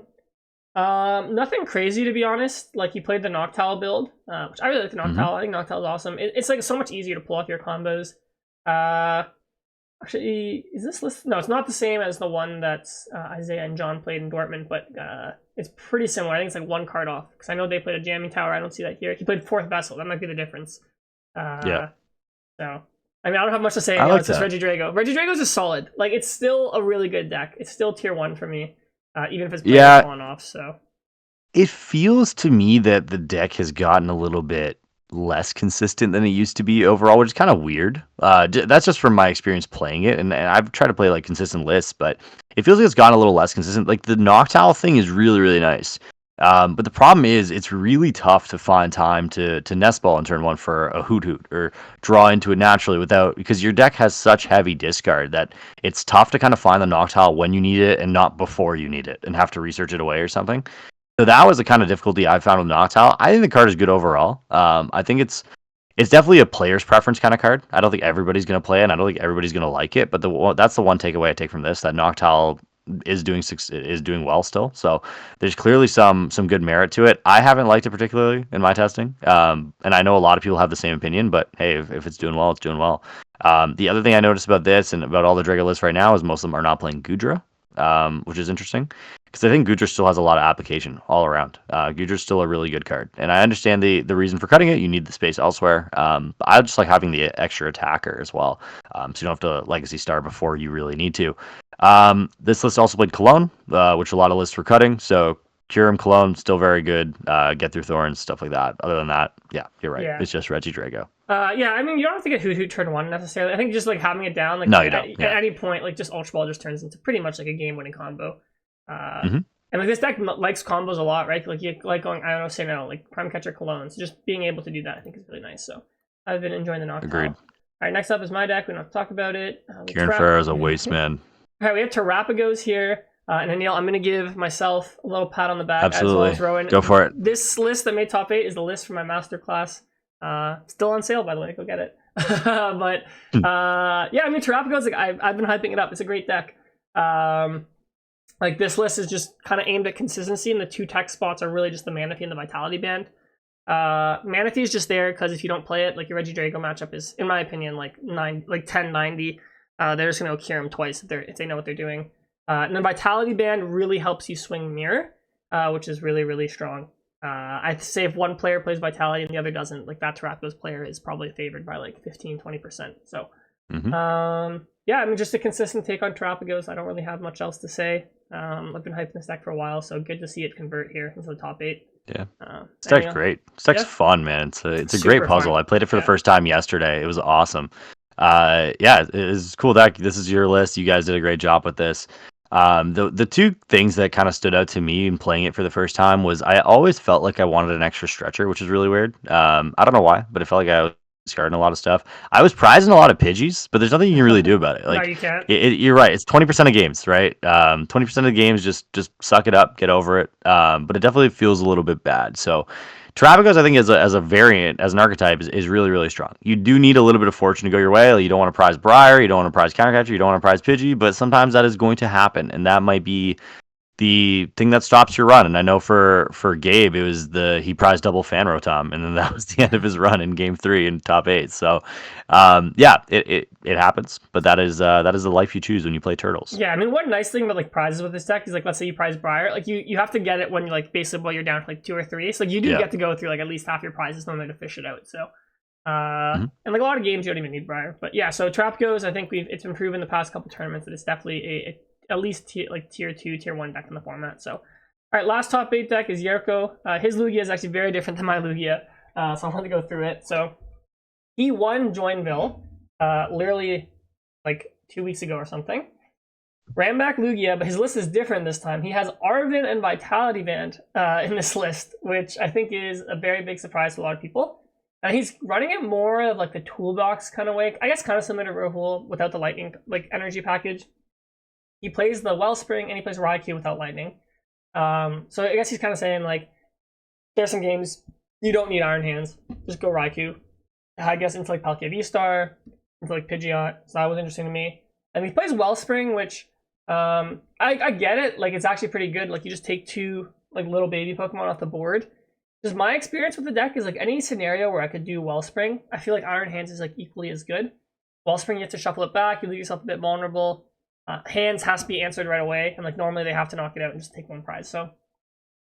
Nothing crazy to be honest. Like he played the Noctowl build, which I really like the Noctowl. I think Noctowl is awesome. It's like so much easier to pull off your combos. Actually, is this list? No, it's not the same as the one that's Isaiah and John played in Dortmund, but it's pretty similar. I think it's like 1 card off because I know they played a Jamming Tower. I don't see that here. He played 4th Vessel. That might be the difference. Yeah. So. I mean, I don't have much to say. Like it's just Regidrago. Regidrago's is solid. Like, it's still a really good deck. It's still tier 1 for me, even if it's fallen off. So it feels to me that the deck has gotten a little bit less consistent than it used to be overall, which is kind of weird. That's just from my experience playing it, and I've tried to play like consistent lists, but it feels like it's gotten a little less consistent. Like the Noctowl thing is really, really nice. But the problem is it's really tough to find time to Nest Ball in turn 1 for a Hoot Hoot or draw into it naturally because your deck has such heavy discard that it's tough to kind of find the Noctowl when you need it and not before you need it and have to research it away or something. So that was the kind of difficulty I found with Noctowl. I think the card is good overall. I think it's definitely a player's preference kind of card. I don't think everybody's going to play it, and I don't think everybody's going to like it. But that's the one takeaway I take from this, that Noctowl is doing well still. So there's clearly some good merit to it. I haven't liked it particularly in my testing, and I know a lot of people have the same opinion. But hey, if it's doing well, it's doing well. The other thing I noticed about this and about all the Drago lists right now is most of them are not playing Goodra, which is interesting because I think Goodra still has a lot of application all around. Goodra's still a really good card, and I understand the reason for cutting it. You need the space elsewhere. But I just like having the extra attacker as well, so you don't have to Legacy Star before you really need to. This list also played Cologne, which a lot of lists were cutting. So Kyurem, Cologne, still very good. Get Through Thorns, stuff like that. Other than that, yeah, you're right. Yeah. It's just Regidrago. Yeah, I mean, you don't have to get Hoot Hoot turn 1 necessarily. I think just like having it down, like no, you don't. At any point, like just Ultra Ball just turns into pretty much like a game-winning combo. And like this deck likes combos a lot, right? Like you like going, I don't know, say no, like Prime Catcher Cologne. So just being able to do that, I think is really nice. So I've been enjoying the Noctowl. Agreed. All right, next up is my deck. We don't have to talk about it. Kieran Farrar is a waste man. All right, we have Terapagos here. And Aneil, I'm going to give myself a little pat on the back. Absolutely. As well as Rowan. Go for it. This list that made top 8 is the list for my Masterclass. Still on sale, by the way. Go get it. But yeah, I mean, Terapagos, like I've been hyping it up. It's a great deck. Like this list is just kind of aimed at consistency, and the 2 tech spots are really just the Manaphy and the Vitality Band. Manaphy is just there because if you don't play it, like your Regidrago matchup is, in my opinion, like 10-90. They're just gonna cure him twice if they know what they're doing. And then Vitality Band really helps you swing Mirror, which is really, really strong. I'd say if one player plays Vitality and the other doesn't, like that Terapagos player is probably favored by like 15-20%. So, yeah, I mean, just a consistent take on Terapagos. I don't really have much else to say. I've been hyping this deck for a while, so good to see it convert here into the top 8. Yeah, this deck's great. This deck's fun, man. It's a great puzzle. Fun. I played it for the first time yesterday. It was awesome. Yeah, it's a cool deck. This is your list. You guys did a great job with this. The 2 things that kind of stood out to me in playing it for the first time was I always felt like I wanted an extra stretcher, which is really weird. I don't know why, but it felt like I was discarding a lot of stuff. I was prizing a lot of Pidgeys, but there's nothing you can really do about it. Like, no, you can't. You're right. It's 20% of games, right? 20% of the games, just suck it up, get over it. But it definitely feels a little bit bad. So Terapagos, I think, as a variant, as an archetype, is really, really strong. You do need a little bit of fortune to go your way. Like, you don't want to prize Briar, you don't want to prize Countercatcher, you don't want to prize Pidgey, but sometimes that is going to happen, and that might be the thing that stops your run. And I know for Gabe, it was he prized double Fan Rotom, and then that was the end of his run in Game 3 in top 8. So, yeah, it happens, but that is the life you choose when you play Turtles. Yeah, I mean, one nice thing about like prizes with this deck is like, let's say you prize Briar, like you have to get it when you like basically while you're down to like 2 or 3. So like you do get to go through like at least half your prizes normally to fish it out. So, and like a lot of games you don't even need Briar. But yeah, so Terapagos, I think it's been proven the past couple tournaments that it's definitely at least tier 2, tier 1 deck in the format. So, all right, last top 8 deck is Yerko. His Lugia is actually very different than my Lugia, so I want to go through it. So, he won Joinville, literally like 2 weeks ago or something. Ran back Lugia, but his list is different this time. He has Arven and Vitality Band in this list, which I think is a very big surprise to a lot of people. And he's running it more of like the toolbox kind of way. I guess kind of similar to Rahul without the lightning like energy package. He plays the Wellspring and he plays Raikou without lightning. So I guess he's kind of saying like, there's some games you don't need Iron Hands. Just go Raikou. I guess into like Palkia VStar, into like Pidgeot. So that was interesting to me. And he plays Wellspring, which I get it. Like it's actually pretty good. Like you just take 2 like little baby Pokemon off the board. Just my experience with the deck is like any scenario where I could do Wellspring, I feel like Iron Hands is like equally as good. Wellspring, you have to shuffle it back. You leave yourself a bit vulnerable. Hands has to be answered right away, and like normally they have to knock it out and just take 1 prize. So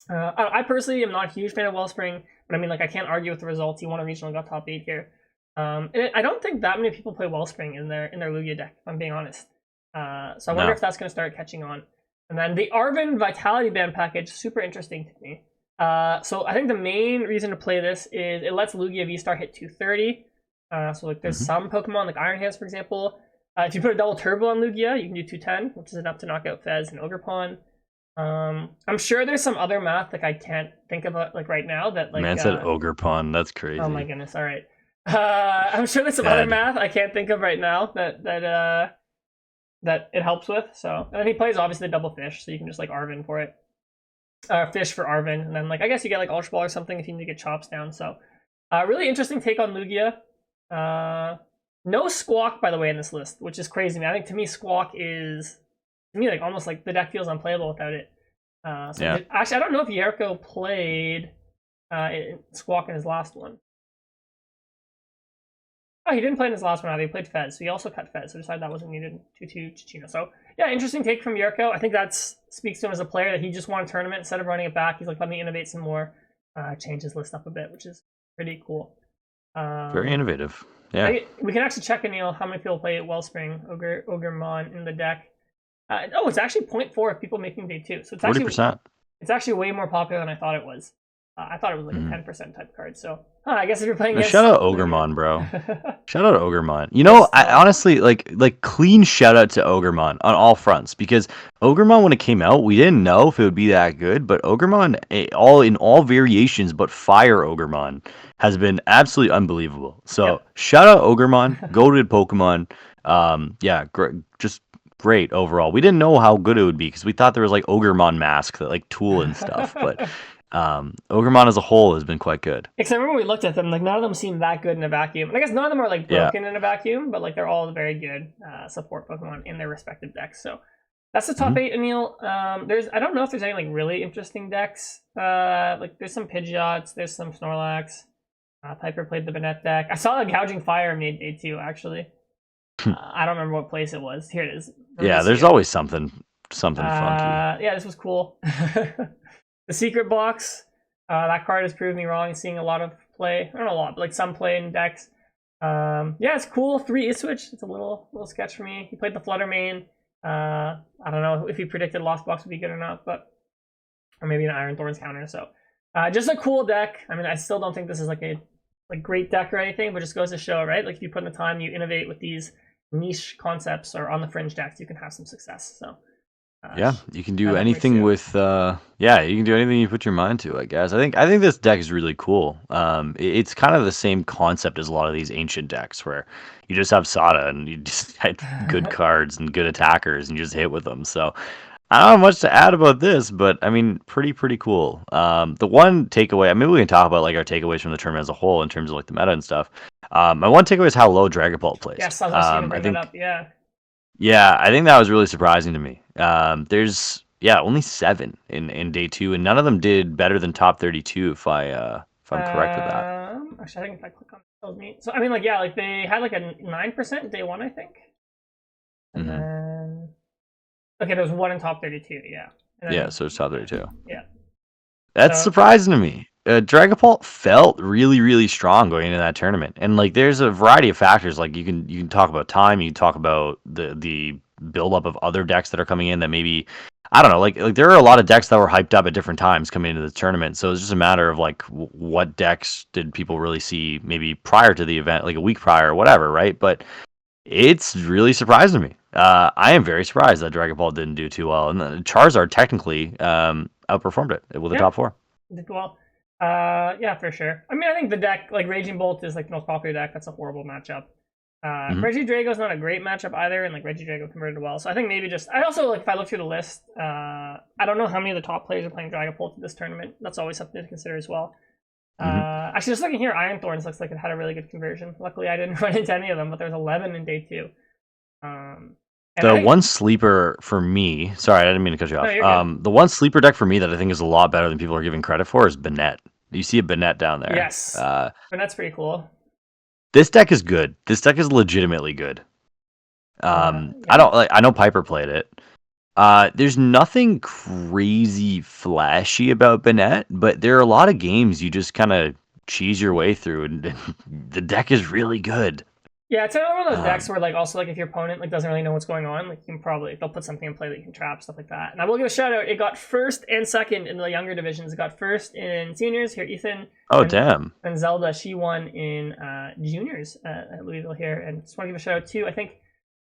I personally am not a huge fan of Wellspring, but I mean like I can't argue with the results. He won a regional, got top 8 here. And I don't think that many people play Wellspring in their Lugia deck, if I'm being honest. So I wonder if that's going to start catching on. And then the Arven Vitality Band package, super interesting to me. So I think the main reason to play this is it lets Lugia V-Star hit 230. So like there's some Pokemon like Iron Hands, for example. If you put a double turbo on Lugia, you can do 210, which is enough to knock out Fez and Ogerpon. I'm sure there's some other math like I can't think of like right now that like man said Ogerpon. That's crazy. Oh my goodness! All right, I'm sure there's some other math I can't think of right now that it helps with. So and then he plays obviously the double fish, so you can just like Arven for it, fish for Arven, and then like I guess you get like Ultra Ball or something if you need to get chops down. So really interesting take on Lugia. No Squawk, by the way, in this list, which is crazy. I think to me, Squawk is to me like almost like the deck feels unplayable without it. Actually, I don't know if Yerko played Squawk in his last one. Oh, he didn't play in his last one either. He played Fez, so he also cut Fez, so decided that wasn't needed to Chichino. So yeah, interesting take from Yerko. I think that speaks to him as a player that he just won a tournament instead of running it back. He's like, let me innovate some more, change his list up a bit, which is pretty cool. Very innovative. Yeah. We can actually check, Aneil, how many people play Wellspring, Ogremon in the deck. It's actually 0.4 of people making day 2. So it's 40%. It's actually way more popular than I thought it was. I thought it was like a 10% type card. So I guess if you're playing against... Shout out Ogremon, bro. Shout out Ogremon. You know, I honestly, like clean shout out to Ogremon on all fronts. Because Ogremon, when it came out, we didn't know if it would be that good. But Ogremon, in all variations, but Fire Ogremon, has been absolutely unbelievable. So shout out Ogremon, goated Pokemon. Just great overall. We didn't know how good it would be because we thought there was like Ogremon mask that like tool and stuff, but Ogremon as a whole has been quite good. Because I remember we looked at them, like none of them seem that good in a vacuum. And I guess none of them are like broken in a vacuum, but like they're all very good support Pokemon in their respective decks. So that's the top 8, Aneil. I don't know if there's any like really interesting decks. Like there's some Pidgeots, there's some Snorlax. Piper played the Banette deck. I saw a Gouging Fire made day 2 actually. I don't remember what place it was. Here it is. There's always something funky. Yeah, this was cool. The Secret Box. That card has proved me wrong. Seeing a lot of play. I don't know a lot, but like some play in decks. Yeah, it's cool. 3 Iswitch. It's a little sketch for me. He played the Flutter Mane. I don't know if he predicted Lost Box would be good or not, or maybe an Iron Thorns counter. So just a cool deck. I mean, I still don't think this is like a great deck or anything, but just goes to show, right? Like if you put in the time, you innovate with these niche concepts or on the fringe decks, you can have some success. So you can do anything with you can do anything you put your mind to, I guess. I think this deck is really cool. It's kind of the same concept as a lot of these ancient decks where you just have Sada and you just had good cards and good attackers and you just hit with them. So I don't have much to add about this, but I mean, pretty cool. The one takeaway, maybe we can talk about like our takeaways from the tournament as a whole in terms of like the meta and stuff. My one takeaway is how low Dragapult plays. Yes, I was going to bring that up. Yeah. Yeah, I think that was really surprising to me. There's only 7 in day 2, and none of them did better than top 32 if I'm correct with that. Actually, I think if I click on it, it tells me. So I mean, like like they had like a 9% day 1, I think. And then okay, there was 1 in top 32. Yeah. So it's top 32. Yeah. That's surprising to me. Dragapult felt really, really strong going into that tournament, and like there's a variety of factors. Like you can talk about time, you can talk about the buildup of other decks that are coming in that maybe I don't know. Like there are a lot of decks that were hyped up at different times coming into the tournament, so it's just a matter of like what decks did people really see maybe prior to the event, like a week prior or whatever, right? But it's really surprising me. I am very surprised that Dragapult didn't do too well, and Charizard technically outperformed it with the top 4. Did well. Yeah, for sure. I mean, I think the deck, like Raging Bolt is like the most popular deck. That's a horrible matchup. Regidrago's not a great matchup either, and like Regidrago converted well. So I think maybe just I also like if I look through the list, I don't know how many of the top players are playing Dragapult at this tournament. That's always something to consider as well. Actually, just looking here, Iron Thorns looks like it had a really good conversion. Luckily, I didn't run into any of them, but there's 11 in day 2. One sleeper for me, sorry, I didn't mean to cut you off. No, the one sleeper deck for me that I think is a lot better than people are giving credit for is Banette. You see a Banette down there. Yes, Banette's pretty cool. This deck is good. This deck is legitimately good. I know Piper played it. There's nothing crazy flashy about Banette, but there are a lot of games you just kind of cheese your way through, and the deck is really good. Yeah, it's another one of those decks where like also like if your opponent like doesn't really know what's going on, like you can probably they'll put something in play that you can trap, stuff like that. And I will give a shout out. It got 1st and 2nd in the younger divisions. It got 1st in seniors here, Ethan. Damn. And Zelda, she won in juniors at Louisville here. And just want to give a shout out too. I think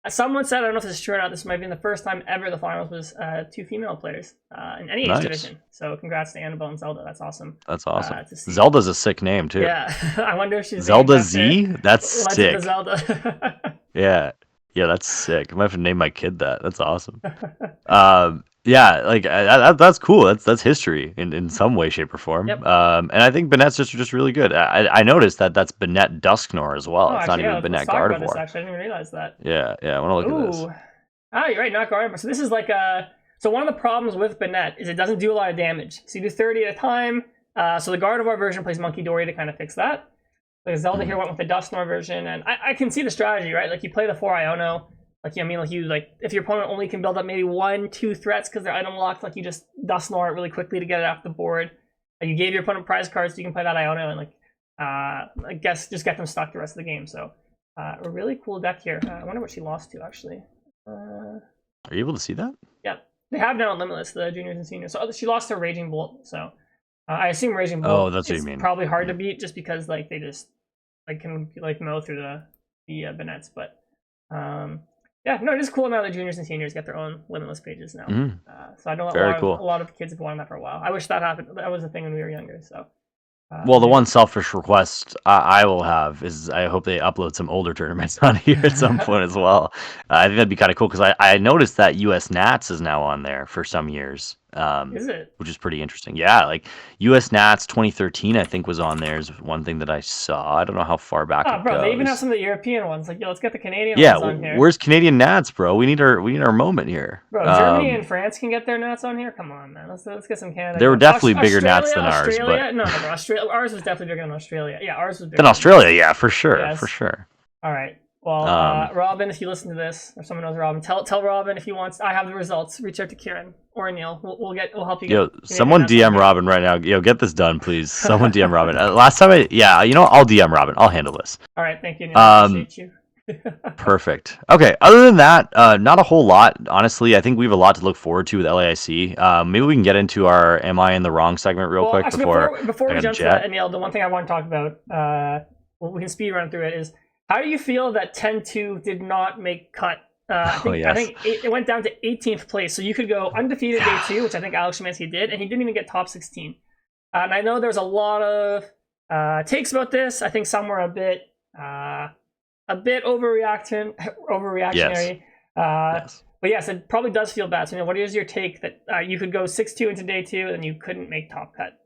someone said, I don't know if this is true or not, this might be the first time ever the finals was 2 female players in any age division. So congrats to Annabelle and Zelda. That's awesome. That's awesome. Zelda's a sick name too. Yeah, I wonder if she's Zelda Z. That's sick. Zelda. Yeah, that's sick. I might have to name my kid that. That's awesome. That's cool. That's history in some way, shape, or form. Yep. And I think Banette's just really good. I noticed that's Banette Dusknoir as well. It's actually, not even Banette Gardevoir. Actually, I didn't even realize that. Yeah. I want to look at this. Oh, you're right, not Gardevoir. So this is like so one of the problems with Banette is it doesn't do a lot of damage. So you do 30 at a time. So the Gardevoir version plays Monkey Dory to kind of fix that. Like Zelda here went with the Dusknoir version, and I can see the strategy, right? Like you play the 4 Iono. Like if your opponent only can build up maybe 1-2 threats because they're item locked, like you just Dusknoir it really quickly to get it off the board. Like you gave your opponent prize cards, so you can play that Iono and I guess just get them stuck the rest of the game. So a really cool deck here. I wonder what she lost to actually. Are you able to see that? Yeah, they have now on Limitless the juniors and seniors. So she lost to Raging Bolt. So I assume Raging Bolt. Oh, that's what you mean. Probably hard to beat just because like they just can mow through the Banettes, but. Yeah, no, it is cool now that juniors and seniors get their own Limitless pages now. So I know a lot of kids have wanted that for a while. I wish that happened. That was a thing when we were younger. So. The one selfish request I will have is I hope they upload some older tournaments on here at some point as well. I think that'd be kind of cool because I noticed that US Nats is now on there for some years. Is it? which is pretty interesting. Yeah, like US Nats 2013, I think, was on there is one thing that I saw. I don't know how far back Oh, it bro, they even have goes. some of the European ones. Like, yo, let's get the Canadian Yeah, ones on here. where's Canadian Nats, bro? We need our moment here. Bro, Germany and France can get their Nats on here. Come on, man. Let's get some Canada. They were definitely bigger Australia, Nats than ours, Australia? but No, bro. Australia. Ours was definitely bigger than Australia. Yeah, ours was bigger than Australia, yeah, for sure, Yes. for sure. All right. Well, Robin, if you listen to this, or someone knows Robin, tell Robin if he wants. I have the results. Reach out to Ciaran or Aneil. We'll help you. Yo, get someone DM Robin right now. Yo, get this done, please. Someone DM Robin. Last time I'll DM Robin. I'll handle this. All right, thank you, Aneil. I appreciate you. Perfect. Okay. Other than that, not a whole lot. Honestly, I think we have a lot to look forward to with LAIC. Maybe we can get into our "Am I in the Wrong" segment real quick actually, before we jump to that, Aneil, the one thing I want to talk about, we can speed run through it, is how do you feel that 10-2 did not make cut? I think it went down to 18th place, so you could go undefeated day 2, which I think Alex Szymanski did, and he didn't even get top 16. And I know there's a lot of takes about this. I think some were a bit overreactionary. Yes. But yes, it probably does feel bad. So, what is your take that you could go 6-2 into day 2 and you couldn't make top cut?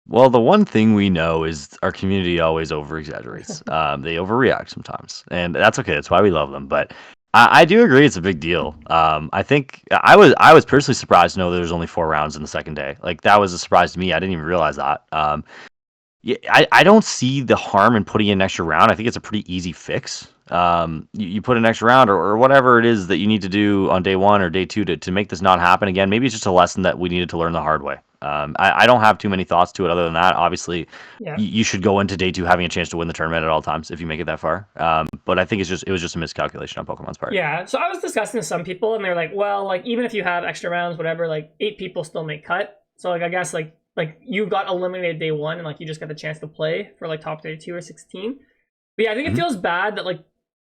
Well, the one thing we know is our community always over-exaggerates. They overreact sometimes, and that's okay. That's why we love them. But I do agree it's a big deal. I think I was personally surprised to know there was only 4 rounds in the second day. Like, that was a surprise to me. I didn't even realize that. Yeah, I don't see the harm in putting in an extra round. I think it's a pretty easy fix. You put an extra round or whatever it is that you need to do on day 1 or day 2 to make this not happen again. Maybe it's just a lesson that we needed to learn the hard way. I don't have too many thoughts to it other than that. Obviously, you should go into day 2 having a chance to win the tournament at all times if you make it that far. But I think it was just a miscalculation on Pokemon's part. Yeah, so I was discussing with some people, and they're like, well, like, even if you have extra rounds, whatever, like, 8 people still make cut. So, like, I guess, like you got eliminated day 1, and, like, you just got the chance to play for, like, top 32 or 16. But yeah, I think it feels bad that, like,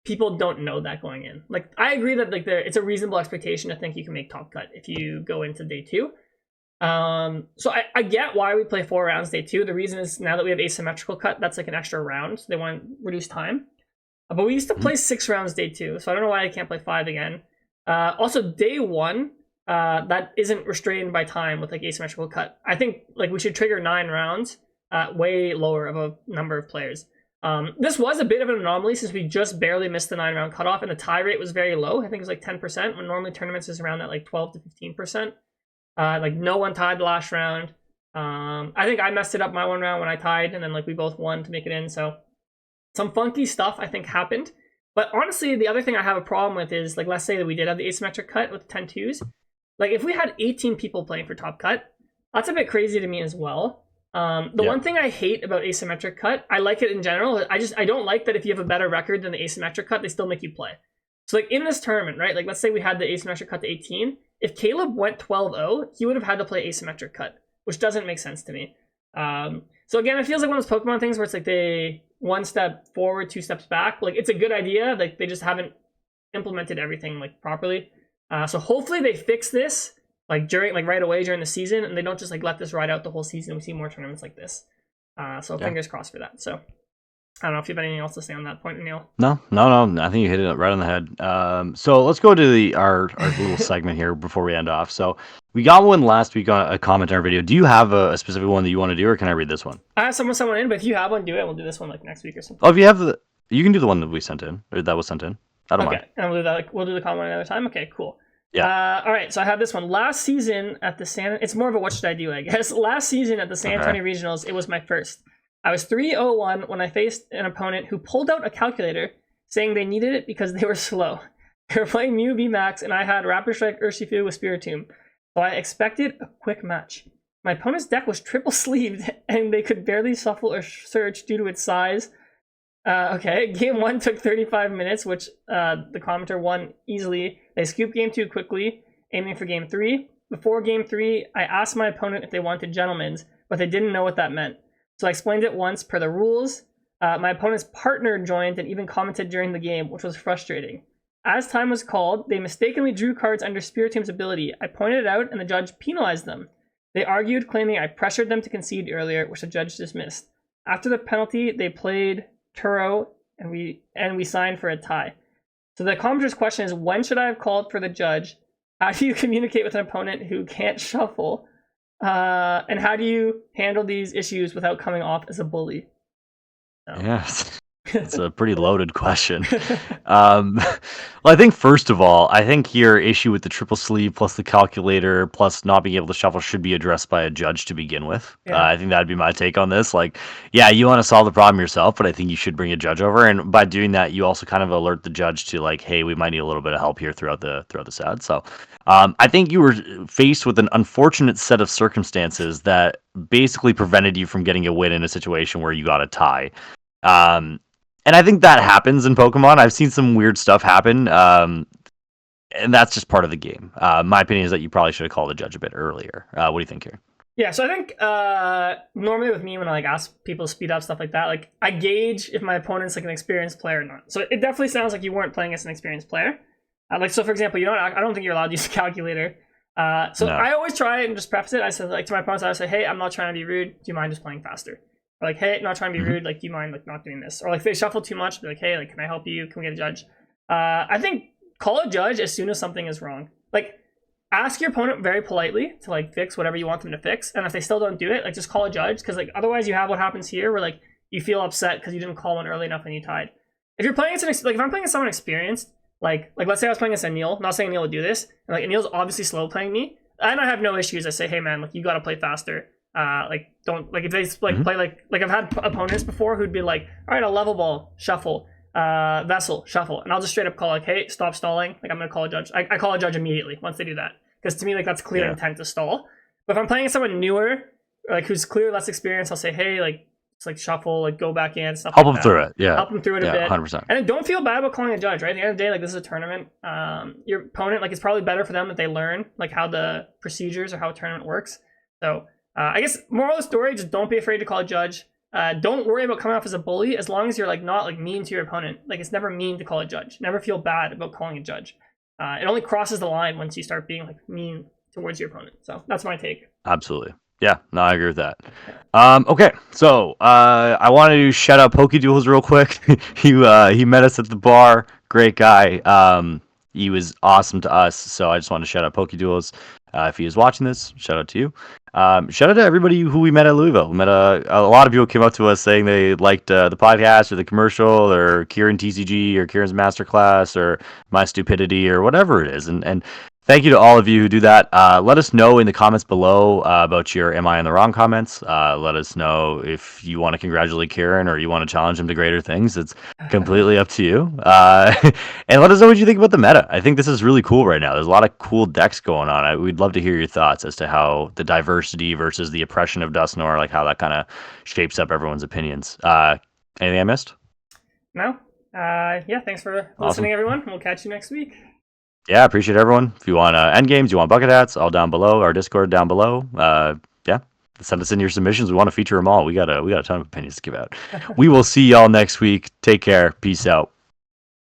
people don't know that going in. Like, I agree that, like, it's a reasonable expectation to think you can make top cut if you go into day 2. So I get why we play 4 rounds day 2. The reason is now that we have asymmetrical cut, that's like an extra round. So they want to reduce time. But we used to play 6 rounds day 2, so I don't know why I can't play 5 again. Also, day 1, that isn't restrained by time with like asymmetrical cut. I think like we should trigger 9 rounds, way lower of a number of players. This was a bit of an anomaly since we just barely missed the 9-round cutoff, and the tie rate was very low. I think it was like 10%, when normally tournaments is around that like 12 to 15%. Like no one tied the last round. I think I messed it up my 1 round when I tied, and then like we both won to make it in. So some funky stuff I think happened. But honestly, the other thing I have a problem with is, like, let's say that we did have the asymmetric cut with 10-2s. Like, if we had 18 people playing for top cut, that's a bit crazy to me as well. One thing I hate about asymmetric cut, I like it in general. I don't like that if you have a better record than the asymmetric cut, they still make you play. So like in this tournament, right? Like let's say we had the asymmetric cut to 18. If Caleb went 12-0, he would have had to play asymmetric cut, which doesn't make sense to me. So again, it feels like one of those Pokemon things where it's like they 1 step forward, 2 steps back. Like it's a good idea. Like they just haven't implemented everything like properly. So hopefully they fix this like right away during the season, and they don't just like let this ride out the whole season. We see more tournaments like this. So fingers crossed for that. So I don't know if you have anything else to say on that point, Aneil. No. I think you hit it right on the head. So let's go to our little segment here before we end off. So we got one last week on a comment on our video. Do you have a specific one that you want to do, or can I read this one? I have someone in, but if you have one, do it. We'll do this one like next week or something. Oh, if you have you can do the one that we sent in, or that was sent in. I don't mind. Okay, and we'll do that. Like, we'll do the comment another time. Okay, cool. Yeah. All right, so I have this one. Last season at the it's more of a what should I do, I guess. Last season at the San Antonio Regionals, it was my first. I was 3-0-1 when I faced an opponent who pulled out a calculator saying they needed it because they were slow. They were playing Mew VMAX, and I had Rapid Strike Urshifu with Spiritomb, so I expected a quick match. My opponent's deck was triple sleeved, and they could barely shuffle or search due to its size. Okay, game 1 took 35 minutes, which the commenter won easily. They scooped game 2 quickly, aiming for game 3. Before game 3, I asked my opponent if they wanted gentlemen's, but they didn't know what that meant. So I explained it once per the rules. My opponent's partner joined and even commented during the game, which was frustrating. As time was called, they mistakenly drew cards under Spiritomb's ability. I pointed it out, and the judge penalized them. They argued, claiming I pressured them to concede earlier, which the judge dismissed. After the penalty, they played Turo, and we signed for a tie. So the commenter's question is, when should I have called for the judge How do you communicate with an opponent who can't shuffle? And how do you handle these issues without coming off as a bully? So. Yes. It's a pretty loaded question. Well, I think first of all, I think your issue with the triple sleeve plus the calculator plus not being able to shuffle should be addressed by a judge to begin with. Yeah. I think that'd be my take on this. Like, yeah, you want to solve the problem yourself, but I think you should bring a judge over, and by doing that, you also kind of alert the judge to like, hey, we might need a little bit of help here throughout the set. So, I think you were faced with an unfortunate set of circumstances that basically prevented you from getting a win in a situation where you got a tie. And I think that happens in Pokemon. I've seen some weird stuff happen, and that's just part of the game. My opinion is that you probably should have called the judge a bit earlier. What do you think here? Yeah, so I think normally with me when I like ask people to speed up stuff like that, like I gauge if my opponent's like an experienced player or not. So it definitely sounds like you weren't playing as an experienced player. Like so, for example, you know what? I don't think you're allowed to use a calculator. So no. I always try and just preface it. I said like to my opponents, I would say, hey, I'm not trying to be rude. Do you mind just playing faster? Or like, hey, not trying to be rude, like, do you mind like not doing this? Or like, if they shuffle too much, be like, hey, like, can I help you? Can we get a judge? I think call a judge as soon as something is wrong. Like, ask your opponent very politely to like fix whatever you want them to fix, and if they still don't do it, like, just call a judge, because like otherwise you have what happens here, where like you feel upset because you didn't call one early enough and you tied. If you're playing against if I'm playing against someone experienced, like let's say I was playing against Aneil, I'm not saying Aneil would do this, and like Aneil's obviously slow playing me, and I have no issues. I say, hey man, like you got to play faster. Like don't like if they like play like I've had opponents before who'd be like, all right, I'll level ball, shuffle, vessel, shuffle, and I'll just straight up call like, hey, stop stalling. Like I'm gonna call a judge. I call a judge immediately once they do that, because to me like that's clear intent to stall. But if I'm playing someone newer, like who's clearly less experienced, I'll say, hey, like it's like shuffle, like go back in, stuff. Help like them that. through it, yeah. Help them through it a bit, 100%. And then don't feel bad about calling a judge. Right at the end of the day, like this is a tournament. Your opponent, like it's probably better for them that they learn like how the procedures or how a tournament works. So. I guess moral of the story, just don't be afraid to call a judge. Don't worry about coming off as a bully, as long as you're like not like mean to your opponent. Like it's never mean to call a judge. Never feel bad about calling a judge. It only crosses the line once you start being like mean towards your opponent. So that's my take. Absolutely. Yeah, no, I agree with that. Okay, so I wanted to shout out Pokeduels real quick. He met us at the bar. Great guy. He was awesome to us, so I just wanted to shout out Pokeduels. If he is watching this, shout out to you. Shout out to everybody who we met at Louisville. We met a lot of people came up to us saying they liked the podcast or the commercial or CiarantCg or Ciaran's Masterclass or my stupidity or whatever it is. And thank you to all of you who do that. Let us know in the comments below about your Am I in the Wrong comments. Let us know if you want to congratulate Ciaran or you want to challenge him to greater things. It's completely up to you. And let us know what you think about the meta. I think this is really cool right now. There's a lot of cool decks going on. We'd love to hear your thoughts as to how the diversity versus the oppression of Dusknoir, like how that kind of shapes up everyone's opinions. Anything I missed? No. Yeah, thanks for listening, everyone. We'll catch you next week. Yeah, appreciate everyone. If you want endgames, you want bucket hats, all down below. Our Discord down below. Yeah, send us in your submissions. We want to feature them all. We got a ton of opinions to give out. We will see y'all next week. Take care. Peace out.